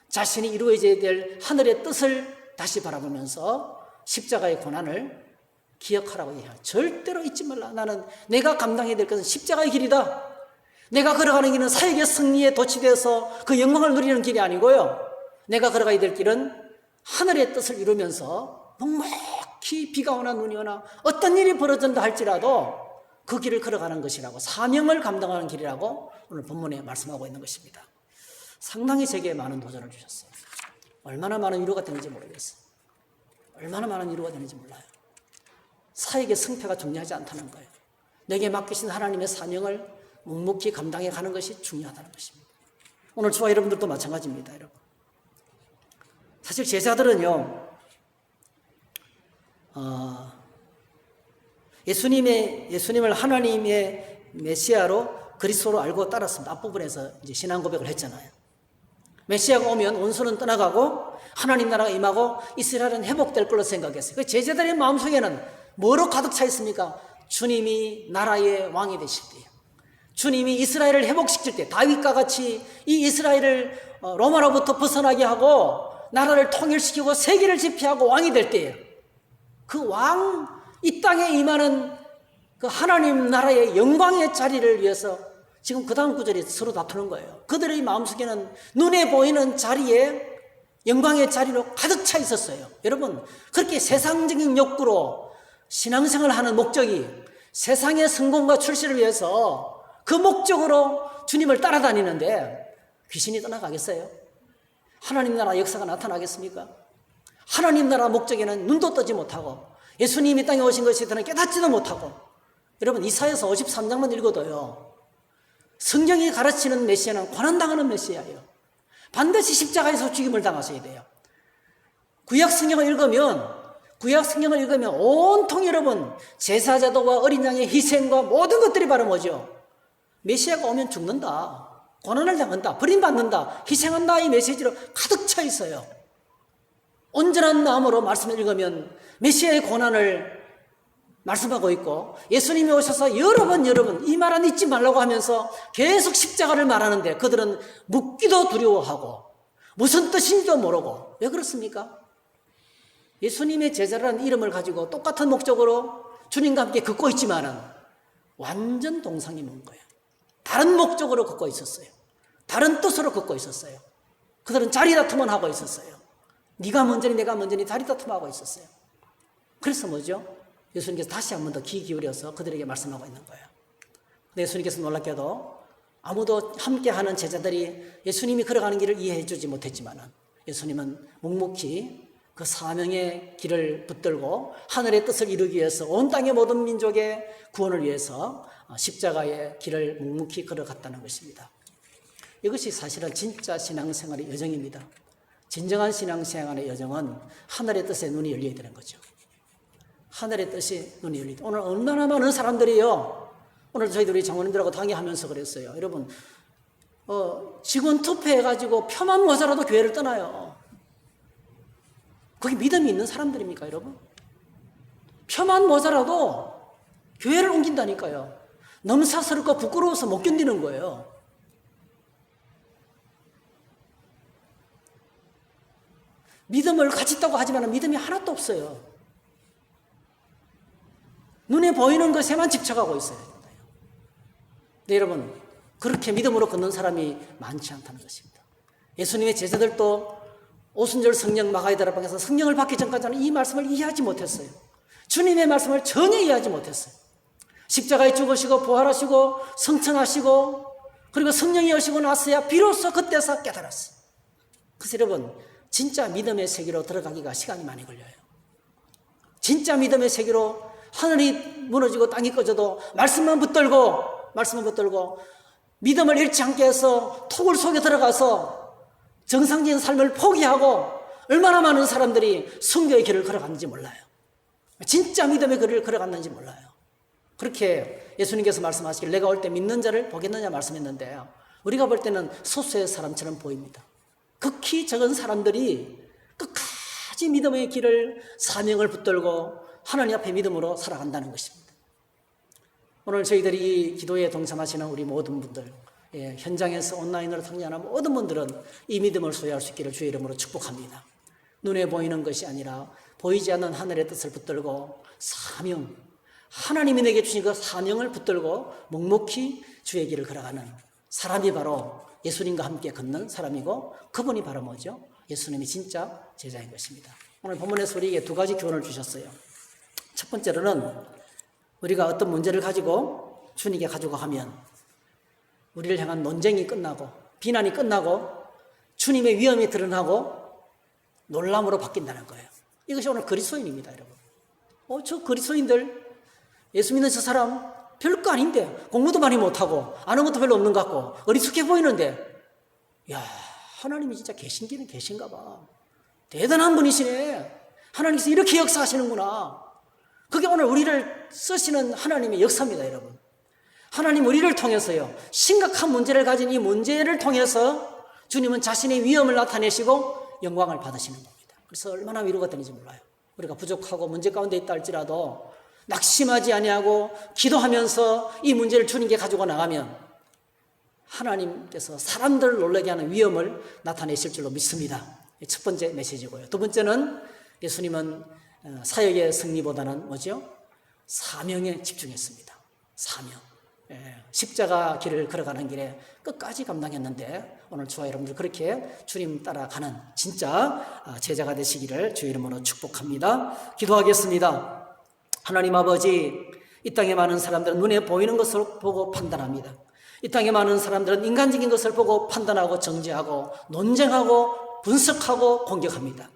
자신이 이루어져야 될 하늘의 뜻을 다시 바라보면서 십자가의 고난을 기억하라고 얘기해요. 절대로 잊지 말라. 나는 내가 감당해야 될 것은 십자가의 길이다. 내가 걸어가는 길은 사역의 승리에 도취되어서 그 영광을 누리는 길이 아니고요. 내가 걸어가야 될 길은 하늘의 뜻을 이루면서 묵묵히 비가 오나 눈이 오나 어떤 일이 벌어진다 할지라도 그 길을 걸어가는 것이라고, 사명을 감당하는 길이라고 오늘 본문에 말씀하고 있는 것입니다. 상당히 제게 많은 도전을 주셨어요. 얼마나 많은 위로가 되는지 모르겠어요. 얼마나 많은 위로가 되는지 몰라요. 사역의 승패가 중요하지 않다는 거예요. 내게 맡기신 하나님의 사명을 묵묵히 감당해 가는 것이 중요하다는 것입니다. 오늘 저와 여러분들도 마찬가지입니다, 여러분. 사실 제자들은요, 예수님을 하나님의 메시아로 그리스도로 알고 따랐습니다. 앞부분에서 이제 신앙 고백을 했잖아요. 메시아가 오면 원수는 떠나가고 하나님 나라가 임하고 이스라엘은 회복될 걸로 생각했어요. 그 제자들의 마음속에는 뭐로 가득 차 있습니까? 주님이 나라의 왕이 되실 때요. 주님이 이스라엘을 회복시킬 때, 다윗과 같이 이 이스라엘을 로마로부터 벗어나게 하고 나라를 통일시키고 세계를 지배하고 왕이 될 때예요. 그 왕, 이 땅에 임하는 그 하나님 나라의 영광의 자리를 위해서 지금 그 다음 구절이 서로 다투는 거예요. 그들의 마음속에는 눈에 보이는 자리에 영광의 자리로 가득 차 있었어요. 여러분, 그렇게 세상적인 욕구로 신앙생활을 하는 목적이 세상의 성공과 출세를 위해서 그 목적으로 주님을 따라다니는데 귀신이 떠나가겠어요? 하나님 나라 역사가 나타나겠습니까? 하나님 나라 목적에는 눈도 뜨지 못하고 예수님이 땅에 오신 것에 대해 깨닫지도 못하고, 여러분 이사야서 53장만 읽어도요, 성경이 가르치는 메시아는 고난당하는 메시아예요. 반드시 십자가에서 죽임을 당하셔야 돼요. 구약 성경을 읽으면 온통 여러분 제사제도와 어린 양의 희생과 모든 것들이 바로 뭐죠? 메시아가 오면 죽는다, 고난을 당한다, 버림받는다, 희생한다, 이 메시지로 가득 차 있어요. 온전한 마음으로 말씀을 읽으면 메시아의 고난을 말씀하고 있고, 예수님이 오셔서 여러 번 이 말은 잊지 말라고 하면서 계속 십자가를 말하는데 그들은 묻기도 두려워하고 무슨 뜻인지도 모르고. 왜 그렇습니까? 예수님의 제자라는 이름을 가지고 똑같은 목적으로 주님과 함께 걷고 있지만은 완전 동상이 먼 거예요. 다른 목적으로 걷고 있었어요. 다른 뜻으로 걷고 있었어요. 그들은 자리 다툼만 하고 있었어요. 네가 먼저니 내가 먼저니 자리 다툼하고 있었어요. 그래서 뭐죠? 예수님께서 다시 한 번 더 귀 기울여서 그들에게 말씀하고 있는 거예요. 근데 예수님께서 놀랍게도 아무도 함께하는 제자들이 예수님이 걸어가는 길을 이해해 주지 못했지만 예수님은 묵묵히 그 사명의 길을 붙들고 하늘의 뜻을 이루기 위해서 온 땅의 모든 민족의 구원을 위해서 십자가의 길을 묵묵히 걸어갔다는 것입니다. 이것이 사실은 진짜 신앙생활의 여정입니다. 진정한 신앙생활의 여정은 하늘의 뜻에 눈이 열려야 되는 거죠. 하늘의 뜻이 눈이 열리다. 오늘 얼마나 많은 사람들이요, 오늘 저희들이 장로님들하고 강의하면서 그랬어요. 여러분, 직원 투표해가지고 표만 모자라도 교회를 떠나요. 그게 믿음이 있는 사람들입니까, 여러분? 표만 모자라도 교회를 옮긴다니까요. 넘사스럽고 부끄러워서 못 견디는 거예요. 믿음을 같이 있다고 하지만 믿음이 하나도 없어요. 눈에 보이는 것에만 집착하고 있어요. 네, 여러분, 그렇게 믿음으로 걷는 사람이 많지 않다는 것입니다. 예수님의 제자들도 오순절 성령 마가의 다락방에서 성령을 받기 전까지는 이 말씀을 이해하지 못했어요. 주님의 말씀을 전혀 이해하지 못했어요. 십자가에 죽으시고 부활하시고 성천하시고 그리고 성령이 오시고 나서야 비로소 그때서 깨달았어요. 그래서 여러분, 진짜 믿음의 세계로 들어가기가 시간이 많이 걸려요. 진짜 믿음의 세계로 하늘이 무너지고 땅이 꺼져도 말씀만 붙들고 믿음을 잃지 않게 해서 토굴 속에 들어가서 정상적인 삶을 포기하고 얼마나 많은 사람들이 순교의 길을 걸어갔는지 몰라요. 진짜 믿음의 길을 걸어갔는지 몰라요. 그렇게 예수님께서 말씀하시길 내가 올 때 믿는 자를 보겠느냐 말씀했는데요, 우리가 볼 때는 소수의 사람처럼 보입니다. 극히 적은 사람들이 끝까지 믿음의 길을, 사명을 붙들고 하나님 앞에 믿음으로 살아간다는 것입니다. 오늘 저희들이 이 기도에 동참하시는 우리 모든 분들, 현장에서 온라인으로 참여하는 모든 분들은 이 믿음을 소유할 수 있기를 주의 이름으로 축복합니다. 눈에 보이는 것이 아니라 보이지 않는 하늘의 뜻을 붙들고 사명, 하나님이 내게 주신 그 사명을 붙들고 묵묵히 주의 길을 걸어가는 사람이 바로 예수님과 함께 걷는 사람이고, 그분이 바로 뭐죠? 예수님이 진짜 제자인 것입니다. 오늘 본문에서 우리에게 두 가지 교훈을 주셨어요. 첫 번째로는 우리가 어떤 문제를 가지고 주님께 가지고 가면 우리를 향한 논쟁이 끝나고 비난이 끝나고 주님의 위엄이 드러나고 놀람으로 바뀐다는 거예요. 이것이 오늘 그리스도인입니다, 여러분. 저 그리스도인들, 예수 믿는 저 사람 별거 아닌데 공부도 많이 못하고 아는 것도 별로 없는 것 같고 어리숙해 보이는데, 야, 하나님이 진짜 계신기는 계신가 봐. 대단한 분이시네. 하나님께서 이렇게 역사하시는구나. 그게 오늘 우리를 쓰시는 하나님의 역사입니다, 여러분. 하나님 우리를 통해서요, 심각한 문제를 가진 이 문제를 통해서 주님은 자신의 위엄을 나타내시고 영광을 받으시는 겁니다. 그래서 얼마나 위로가 되는지 몰라요. 우리가 부족하고 문제 가운데 있다 할지라도 낙심하지 아니하고 기도하면서 이 문제를 주님께 가지고 나가면 하나님께서 사람들을 놀라게 하는 위엄을 나타내실 줄로 믿습니다. 첫 번째 메시지고요. 두 번째는 예수님은 사역의 승리보다는 뭐죠? 사명에 집중했습니다. 사명. 십자가 길을 걸어가는 길에 끝까지 감당했는데, 오늘 저와 여러분들 그렇게 주님 따라가는 진짜 제자가 되시기를 주의 이름으로 축복합니다. 기도하겠습니다. 하나님 아버지, 이 땅에 많은 사람들은 눈에 보이는 것을 보고 판단합니다. 이 땅에 많은 사람들은 인간적인 것을 보고 판단하고 정죄하고 논쟁하고 분석하고 공격합니다.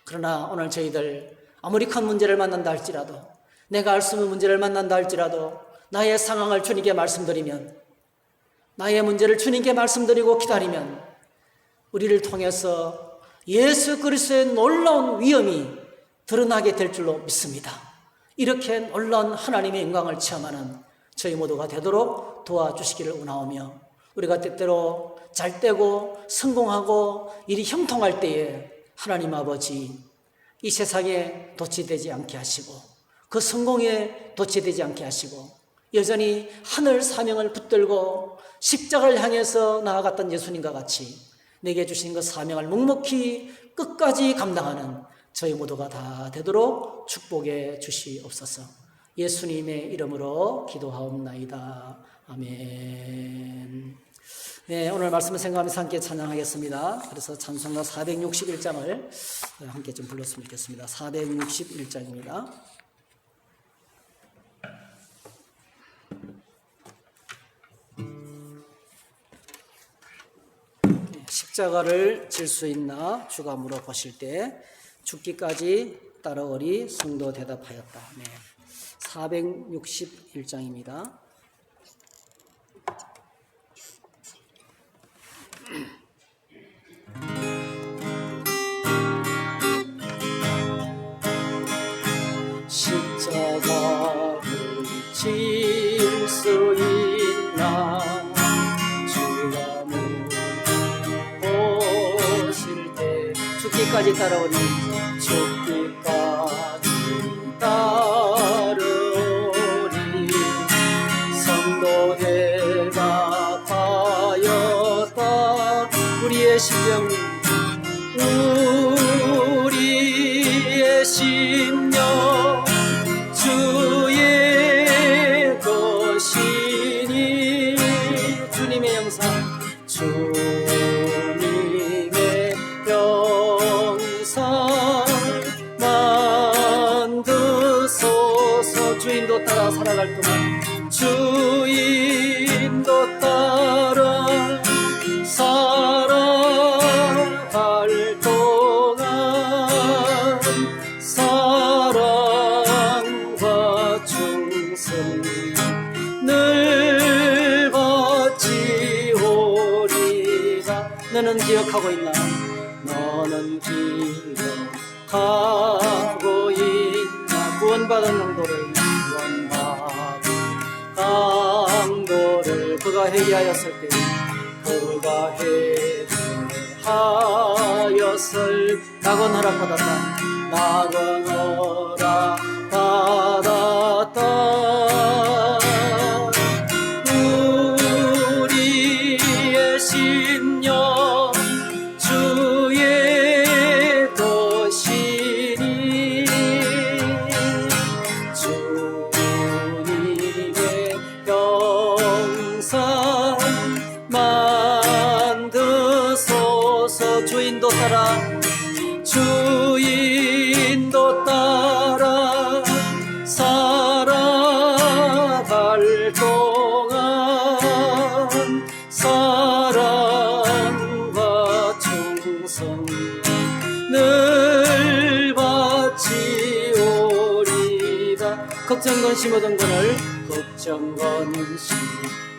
그러나 오늘 저희들 아무리 큰 문제를 만난다 할지라도, 내가 알 수 없는 문제를 만난다 할지라도 나의 상황을 주님께 말씀드리면, 나의 문제를 주님께 말씀드리고 기다리면 우리를 통해서 예수 그리스도의 놀라운 위엄이 드러나게 될 줄로 믿습니다. 이렇게 놀라운 하나님의 영광을 체험하는 저희 모두가 되도록 도와주시기를 원하오며, 우리가 때때로 잘되고 성공하고 일이 형통할 때에 하나님 아버지, 이 세상에 도취되지 않게 하시고 그 성공에 도취되지 않게 하시고 여전히 하늘 사명을 붙들고 십자가를 향해서 나아갔던 예수님과 같이 내게 주신 그 사명을 묵묵히 끝까지 감당하는 저희 모두가 다 되도록 축복해 주시옵소서. 예수님의 이름으로 기도하옵나이다. 아멘. 네, 오늘 말씀을 생각하면서 함께 찬양하겠습니다. 그래서 찬송가 461장을 함께 좀 불렀으면 좋겠습니다. 461장입니다. 십자가를 질 수 있나 주가 물어보실 때 죽기까지 따라오리 성도 대답하였다. 네. 461장입니다. 십자가를 질 수 있나 주가 물어보실 때 죽기까지 따라오니 죽기까지 따르리 성도 대답하였다. 우리의 심령 우리의 심령 주의 것이니 주님의 영상 주님의 영상 만드소서. 주인도 따라 살아갈 동안 주인도 따라 살아갈 동안 사랑과 충성을 바치오리다. 너는 기억하고 있나? 너는 기억하고 있나? 구원받은 강도를 강도를 그가 회개하였을 때 그가 회개하였을 낙원 허락받았다. 낙원 허락받았다. 우리의 심령 주의 것이니 세상 만드소서. 주인도 따라 주인도 따라 살아갈 동안 사랑과 충성 늘 바치오리다. 걱정 근심 얻은 거를 걱정 근심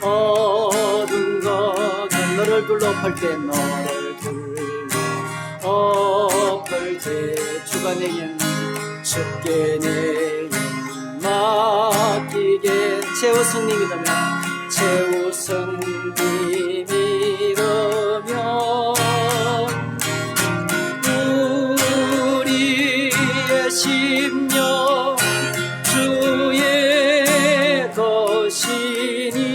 얻은 거는 너를 둘러엎을 때 너를 둘러엎을 때 주가 내겐 주께 내겐 맡기게. 최우성님 믿으면 최우성님 믿으면 우리의 심령 주의 것이니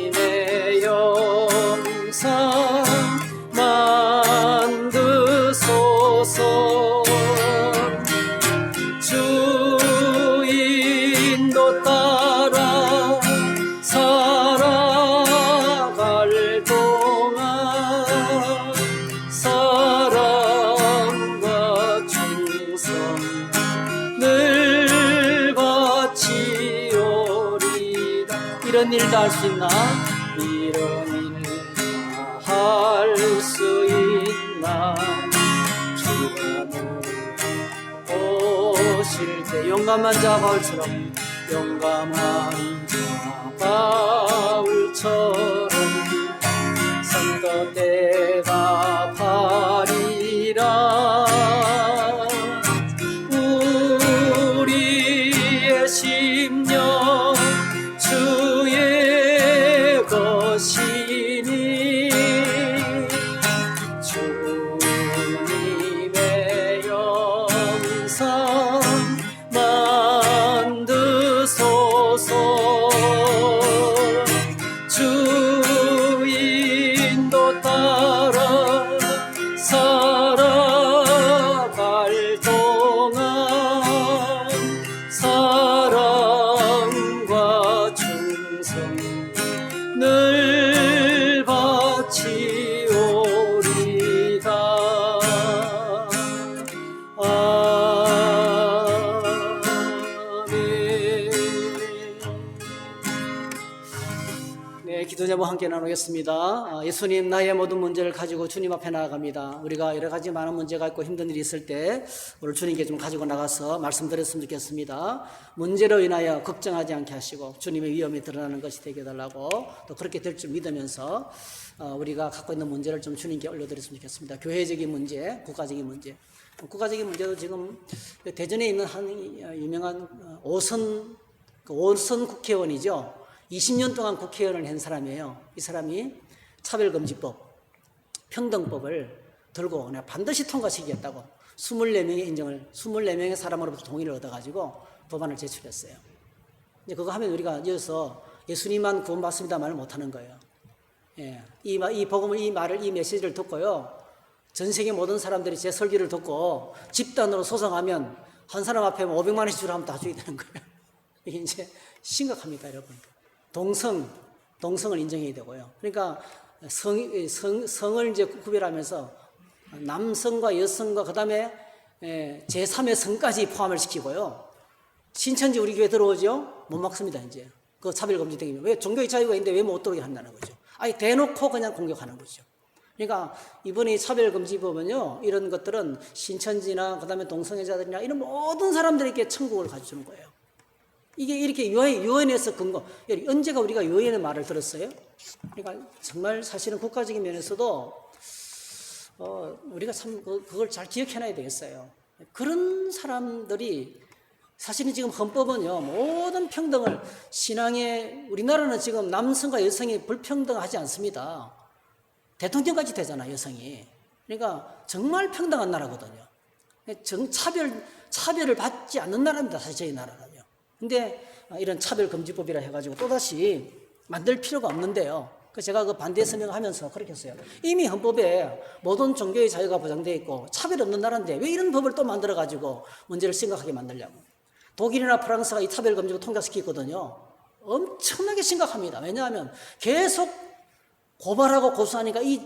주님의 영상 만드소서. 주인도 따라 살아갈 동안 사랑과 충성 늘 바치오리다. 이런 일도 할 수 있나? 이런 일도 할 수 있나? 주가 오실 때 용감한 자 바울처럼 용감한 자 바울처럼 선도 때가 파리라. 우리의 심령 주의 것이니 주님의 영상 만드소서. 주인도 따라 살아갈 동안 사랑과 충성 늘 바치오리다. 네, 기도 제목 함께 나누겠습니다. 예수님, 나의 모든 문제를 가지고 주님 앞에 나아갑니다. 우리가 여러 가지 많은 문제가 있고 힘든 일이 있을 때 오늘 주님께 좀 가지고 나가서 말씀드렸으면 좋겠습니다. 문제로 인하여 걱정하지 않게 하시고 주님의 위엄이 드러나는 것이 되게 해달라고, 또 그렇게 될 줄 믿으면서 우리가 갖고 있는 문제를 좀 주님께 올려드렸으면 좋겠습니다. 교회적인 문제, 국가적인 문제. 국가적인 문제도 지금 대전에 있는 한 유명한 오선 국회의원이죠. 20년 동안 국회의원을 한 사람이에요. 이 사람이 차별금지법, 평등법을 들고 그냥 반드시 통과시키겠다고 24명의 사람으로부터 동의를 얻어가지고 법안을 제출했어요. 이제 그거 하면 우리가 이어서 예수님만 구원받습니다 말을 못하는 거예요. 예, 이 복음을, 이 메시지를 듣고요, 전 세계 모든 사람들이 제 설교를 듣고 집단으로 소송하면 한 사람 앞에 500만 원씩 주라 하면 다 주게 되는 거예요. 이게 이제 심각합니다, 여러분. 동성을 인정해야 되고요. 그러니까 성을 이제 구별하면서 남성과 여성과 그다음에 제3의 성까지 포함을 시키고요. 신천지 우리 교회 들어오죠? 못 막습니다, 이제. 그 차별금지 되면. 왜 종교의 자유가 있는데 왜 못 들어오게 한다는 거죠. 아니, 대놓고 그냥 공격하는 거죠. 그러니까 이번에 차별금지법은요, 이런 것들은 신천지나 그다음에 동성애자들이나 이런 모든 사람들에게 천국을 가져주는 거예요. 이게 이렇게 유엔에서 근거, 언제가 우리가 유엔의 말을 들었어요? 그러니까 정말 사실은 국가적인 면에서도 우리가 참 그걸 잘 기억해놔야 되겠어요. 그런 사람들이 사실은 지금 헌법은요, 모든 평등을 신앙에, 우리나라는 지금 남성과 여성이 불평등하지 않습니다. 대통령까지 되잖아, 여성이. 그러니까 정말 평등한 나라거든요. 차별을 받지 않는 나라입니다, 사실 저희 나라는요. 근데 이런 차별금지법이라 해가지고 또다시 만들 필요가 없는데요. 그래서 제가 그 반대 설명하면서 그렇게 했어요. 이미 헌법에 모든 종교의 자유가 보장되어 있고 차별 없는 나라인데 왜 이런 법을 또 만들어가지고 문제를 심각하게 만들냐고. 독일이나 프랑스가 이 차별금지를 통과시켰거든요. 엄청나게 심각합니다. 왜냐하면 계속 고발하고 고소하니까 이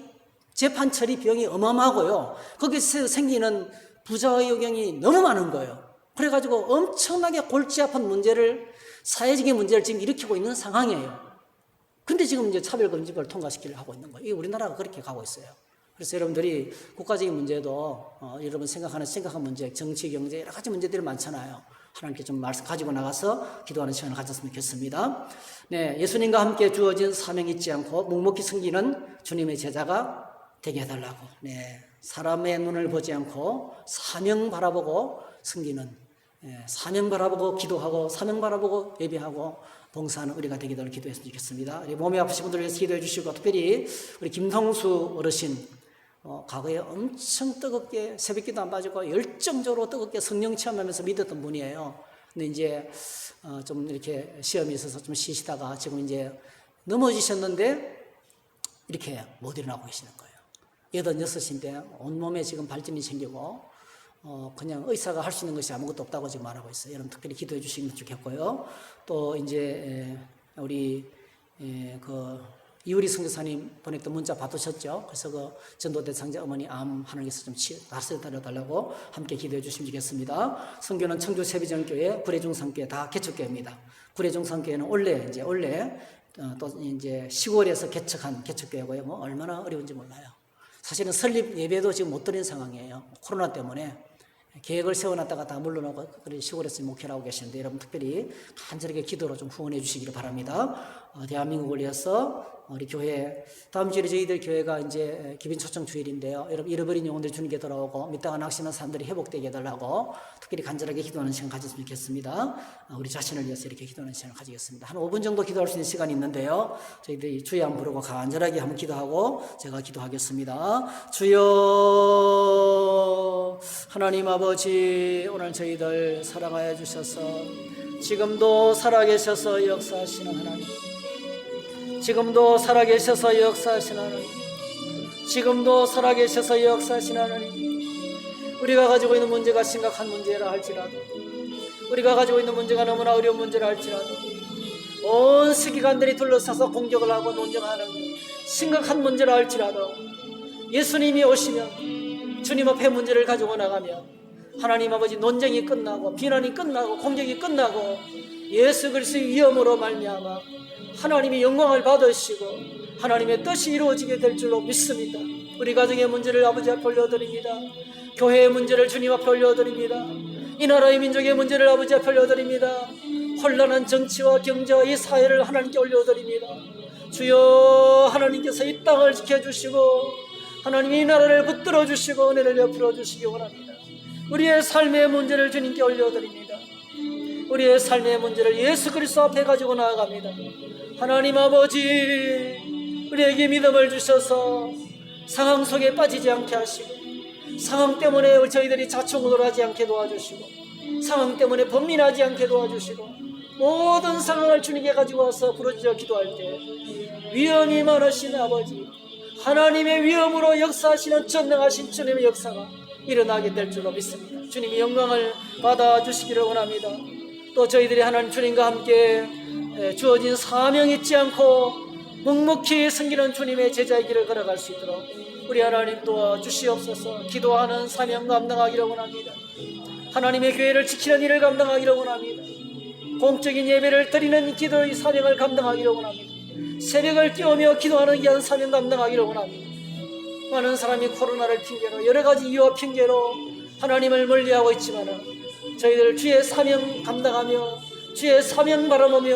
재판 처리 비용이 어마어마하고요. 거기서 생기는 부작용이 너무 많은 거예요. 그래가지고 엄청나게 골치 아픈 문제를, 사회적인 문제를 지금 일으키고 있는 상황이에요. 근데 지금 이제 차별금지법을 통과시키려고 하고 있는 거예요. 우리나라가 그렇게 가고 있어요. 그래서 여러분들이 국가적인 문제도 여러분 생각하는 심각한 문제, 정치, 경제 여러 가지 문제들이 많잖아요. 하나님께 좀 말씀 가지고 나가서 기도하는 시간을 가졌으면 좋겠습니다. 네, 예수님과 함께 주어진 사명 잊지 않고 묵묵히 섬기는 주님의 제자가 되게 해달라고. 네, 사람의 눈을 보지 않고 사명 바라보고 섬기는, 사명 바라보고 기도하고 사명 바라보고 예배하고 봉사하는 우리가 되기를 기도했으면 좋겠습니다. 우리 몸이 아프신 분들을 위해서 기도해 주시고, 특별히 우리 김성수 어르신, 과거에 엄청 뜨겁게 새벽기도 안 빠지고 열정적으로 뜨겁게 성령 체험하면서 믿었던 분이에요. 근데 이제 좀 이렇게 시험이 있어서 좀 쉬시다가 지금 이제 넘어지셨는데 이렇게 못 일어나고 계시는 거예요. 86인데 온몸에 지금 발진이 생기고 그냥 의사가 할 수 있는 것이 아무것도 없다고 지금 말하고 있어요. 여러분 특별히 기도해 주시면 좋겠고요. 또 이제 우리 그 이우리 선교사님 보냈던 문자 받으셨죠? 그래서 그 전도대상자 어머니 암 하나님께서 좀 다스려달라고 함께 기도해 주시면 좋겠습니다. 선교는 청주 세비전교회, 구례중산교회 다 개척교회입니다. 구례중산교회는 원래 또 이제 시골에서 개척한 개척교회고요. 뭐 얼마나 어려운지 몰라요. 사실은 설립 예배도 지금 못 드리는 상황이에요. 코로나 때문에. 계획을 세워놨다가 다 물러나고 시골에서 목회를 하고 계시는데 여러분 특별히 간절하게 기도로 좀 후원해 주시기를 바랍니다. 대한민국을 위해서 우리 교회 다음 주에 저희들 교회가 이제 기빈 초청 주일인데요. 여러분 잃어버린 영혼들 주님께 돌아오고 믿다가 낙심한 사람들이 회복되게 해달라고 특별히 간절하게 기도하는 시간 가졌으면 좋겠습니다. 우리 자신을 위해서 이렇게 기도하는 시간을 가지겠습니다. 한 5분 정도 기도할 수 있는 시간이 있는데요. 저희들이 주여 한번 부르고 간절하게 한번 기도하고 제가 기도하겠습니다. 주여 하나님 아버지, 오늘 저희들 사랑하여 주셔서 지금도 살아계셔서 역사하시는 하나님, 지금도 살아계셔서 역사하시는 하나님, 지금도 살아계셔서 역사하시는 하나님, 우리가 가지고 있는 문제가 심각한 문제라 할지라도, 우리가 가지고 있는 문제가 너무나 어려운 문제라 할지라도, 온 세계관들이 둘러싸서 공격을 하고 논쟁하는 심각한 문제라 할지라도 예수님이 오시면 주님 앞에 문제를 가지고 나가면 하나님 아버지 논쟁이 끝나고 비난이 끝나고 공격이 끝나고 예수 그리스도의 위엄으로 말미암아 하나님이 영광을 받으시고 하나님의 뜻이 이루어지게 될 줄로 믿습니다. 우리 가정의 문제를 아버지 앞에 올려드립니다. 교회의 문제를 주님 앞에 올려드립니다. 이 나라의 민족의 문제를 아버지 앞에 올려드립니다. 혼란한 정치와 경제와 이 사회를 하나님께 올려드립니다. 주여 하나님께서 이 땅을 지켜주시고 하나님이 이 나라를 붙들어 주시고 은혜를 베풀어 주시기 원합니다. 우리의 삶의 문제를 주님께 올려드립니다. 우리의 삶의 문제를 예수 그리스도 앞에 가지고 나아갑니다. 하나님 아버지, 우리에게 믿음을 주셔서 상황 속에 빠지지 않게 하시고 상황 때문에 저희들이 자충우돌하지 않게 도와주시고 상황 때문에 범민하지 않게 도와주시고 모든 상황을 주님께 가지고 와서 부르짖어 기도할 때 위엄이 많으신 아버지, 하나님의 위엄으로 역사하시는 전능하신 주님의 역사가 일어나게 될 줄로 믿습니다. 주님이 영광을 받아주시기를 원합니다. 또 저희들이 하나님 주님과 함께 주어진 사명 잊지 않고 묵묵히 섬기는 주님의 제자의 길을 걸어갈 수 있도록 우리 하나님 도와주시옵소서. 기도하는 사명 감당하기를 원합니다. 하나님의 교회를 지키는 일을 감당하기를 원합니다. 공적인 예배를 드리는 기도의 사명을 감당하기를 원합니다. 새벽을 깨우며 기도하는 귀한 사명 감당하기를 원합니다. 많은 사람이 코로나를 핑계로 여러 가지 이유와 핑계로 하나님을 멀리하고 있지만 저희들 주의 사명 감당하며 주의 사명 바라보며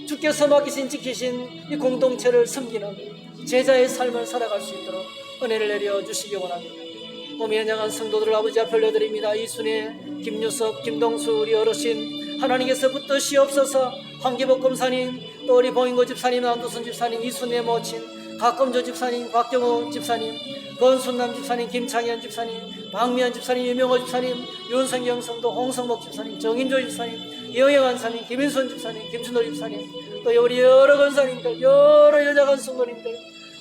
주께서 맡기신 지키신 이 공동체를 섬기는 제자의 삶을 살아갈 수 있도록 은혜를 내려주시기 원합니다. 몸이 연약한 성도들을 아버지 앞에 올려드립니다. 이순애, 김유석, 김동수 우리 어르신 하나님께서 붙드시옵소서. 황기복 검사님, 또 우리 봉인고 집사님, 안도선 집사님, 이순애 모친, 박검조 집사님, 박경호 집사님, 건순남 집사님, 김창현 집사님, 박미연 집사님, 유명호 집사님, 윤성경 성도, 홍성목 집사님, 정인조 집사님, 이영영 사님, 김인선 집사님, 김춘호 집사님, 또 우리 여러 권사님들, 여러 여자간 성도님들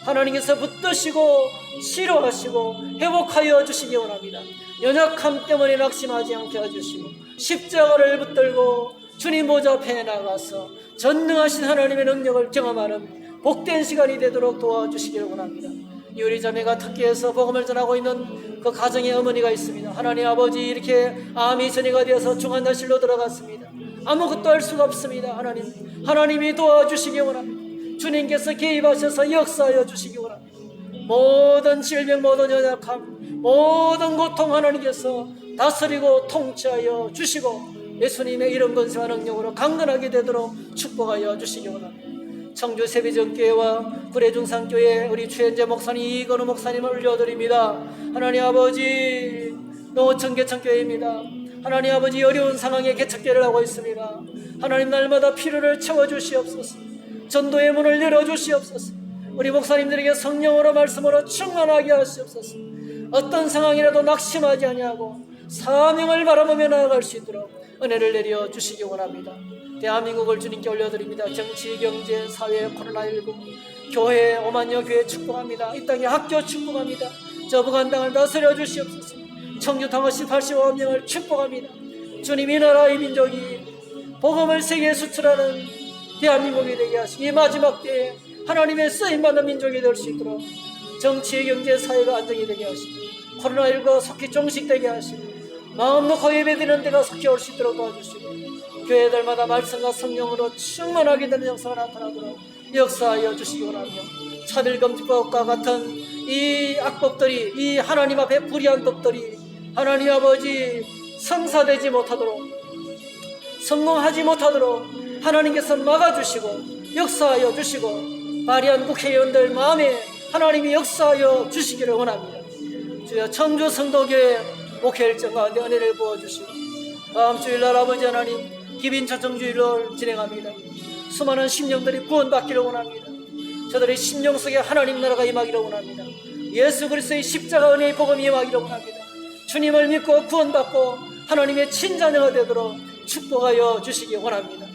하나님께서 붙드시고 치료하시고 회복하여 주시기 원합니다. 연약함 때문에 낙심하지 않게 해주시고 십자가를 붙들고 주님 보좌 앞에 나가서 전능하신 하나님의 능력을 경험하는 복된 시간이 되도록 도와주시기를 원합니다. 우리 자매가 특기에서 복음을 전하고 있는 그 가정의 어머니가 있습니다. 하나님 아버지, 이렇게 암이 전이가 되어서 중환자실로 들어갔습니다. 아무것도 할 수가 없습니다. 하나님이 도와주시기 원합니다. 주님께서 개입하셔서 역사하여 주시기 원합니다. 모든 질병, 모든 연약함, 모든 고통 하나님께서 다스리고 통치하여 주시고 예수님의 이름 권세와 능력으로 강건하게 되도록 축복하여 주시기 원합니다. 청주 세비전교회와 구례중산교회 우리 최현재 목사님, 이건우 목사님을 올려드립니다. 하나님 아버지, 노천 개척교회입니다. 하나님 아버지, 어려운 상황에 개척교회를 하고 있습니다. 하나님, 날마다 필요를 채워주시옵소서. 전도의 문을 열어주시옵소서. 우리 목사님들에게 성령으로 말씀으로 충만하게 하시옵소서. 어떤 상황이라도 낙심하지 아니하고 사명을 바라보며 나아갈 수 있도록 은혜를 내려 주시기 원합니다. 대한민국을 주님께 올려드립니다. 정치, 경제, 사회, 코로나19, 교회, 오만여 교회 축복합니다. 이 땅의 학교 축복합니다. 저 북한 땅을 다스려 주시옵소서. 청주 당원시 85명을 축복합니다. 주님, 이 나라 이 민족이 복음을 세계에 수출하는 대한민국이 되게 하시고 이 마지막 때에 하나님의 쓰임받는 민족이 될 수 있도록 정치, 경제, 사회가 안정이 되게 하시고 코로나19가 속히 종식되게 하시고 마음 놓고 예배드리는 데가 속히 올 수 있도록 도와주시고 교회들마다 말씀과 성령으로 충만하게 되는 역사가 나타나도록 역사하여 주시기 원하며 차별금지법과 같은 이 악법들이, 이 하나님 앞에 불의한 법들이 하나님 아버지 성사되지 못하도록, 성공하지 못하도록 하나님께서 막아주시고 역사하여 주시고 발의한 국회의원들 마음에 하나님이 역사하여 주시기를 원합니다. 주여, 청주 성도교회 목회 일정 가운데 은혜를 부어주시고 다음 주일날 아버지 하나님 기빈초청주일을 진행합니다. 수많은 심령들이 구원받기를 원합니다. 저들의 심령 속에 하나님 나라가 임하기를 원합니다. 예수 그리스도의 십자가 은혜의 복음이 임하기를 원합니다. 주님을 믿고 구원받고 하나님의 친자녀가 되도록 축복하여 주시기 원합니다.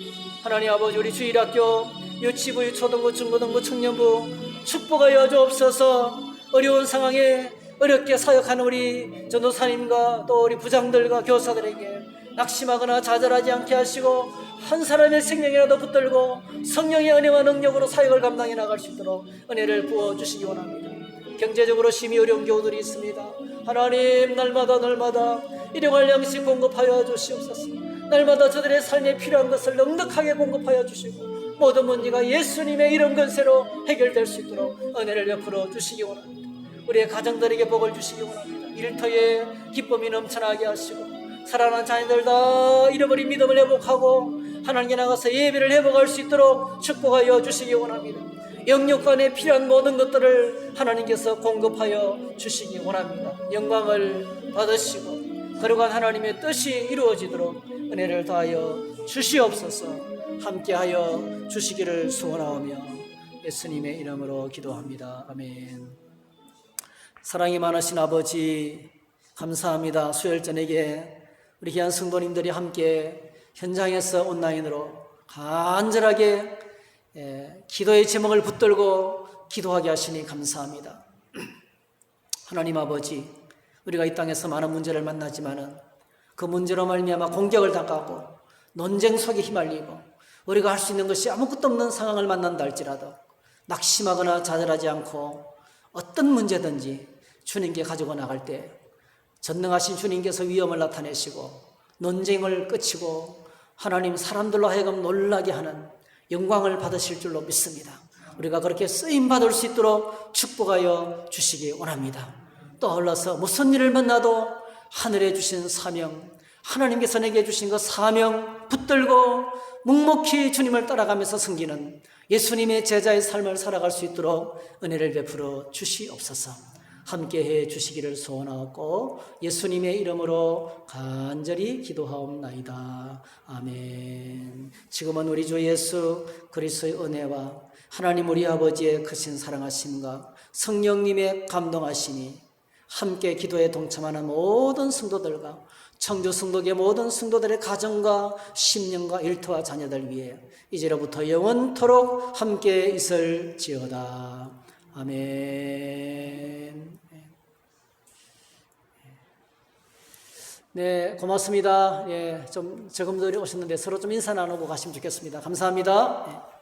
하나님 아버지, 우리 주일학교 유치부, 유초등부, 중고등부, 청년부 축복하여 주옵소서. 어려운 상황에 어렵게 사역하는 우리 전도사님과 또 우리 부장들과 교사들에게 낙심하거나 좌절하지 않게 하시고 한 사람의 생명이라도 붙들고 성령의 은혜와 능력으로 사역을 감당해 나갈 수 있도록 은혜를 부어주시기 원합니다. 경제적으로 심히 어려운 교우들이 있습니다. 하나님, 날마다 일용할 양식 공급하여 주시옵소서. 날마다 저들의 삶에 필요한 것을 넉넉하게 공급하여 주시고 모든 문제가 예수님의 이름 권세로 해결될 수 있도록 은혜를 베풀어 주시기 원합니다. 우리의 가정들에게 복을 주시기 원합니다. 일터에 기쁨이 넘쳐나게 하시고 살아난 자녀들 다 잃어버린 믿음을 회복하고 하나님께 나가서 예배를 회복할 수 있도록 축복하여 주시기 원합니다. 영육간에 필요한 모든 것들을 하나님께서 공급하여 주시기 원합니다. 영광을 받으시고 거룩한 하나님의 뜻이 이루어지도록 은혜를 다하여 주시옵소서. 함께하여 주시기를 소원하오며 예수님의 이름으로 기도합니다. 아멘. 사랑이 많으신 아버지, 감사합니다. 수요일 저녁에 우리 귀한 성도님들이 함께 현장에서 온라인으로 간절하게 기도의 제목을 붙들고 기도하게 하시니 감사합니다. 하나님 아버지, 우리가 이 땅에서 많은 문제를 만나지만은 그 문제로 말미암아 공격을 당하고 논쟁 속에 휘말리고 우리가 할 수 있는 것이 아무것도 없는 상황을 만난다 할지라도 낙심하거나 좌절하지 않고 어떤 문제든지 주님께 가지고 나갈 때 전능하신 주님께서 위엄을 나타내시고 논쟁을 끝이고 하나님 사람들로 하여금 놀라게 하는 영광을 받으실 줄로 믿습니다. 우리가 그렇게 쓰임받을 수 있도록 축복하여 주시기 원합니다. 또 흘러서 무슨 일을 만나도 하늘에 주신 사명, 하나님께서 내게 주신 그 사명 붙들고 묵묵히 주님을 따라가면서 섬기는 예수님의 제자의 삶을 살아갈 수 있도록 은혜를 베풀어 주시옵소서. 함께해 주시기를 소원하고 예수님의 이름으로 간절히 기도하옵나이다. 아멘. 지금은 우리 주 예수 그리스도의 은혜와 하나님 우리 아버지의 크신 사랑하심과 성령님의 감동하심이 함께 기도에 동참하는 모든 성도들과 청주 성도계 모든 성도들의 가정과 심령과 일터와 자녀들 위해 이제로부터 영원토록 함께 있을지어다. 아멘. 네, 고맙습니다. 예, 좀 적음들이 오셨는데 서로 좀 인사 나누고 가시면 좋겠습니다. 감사합니다. 예.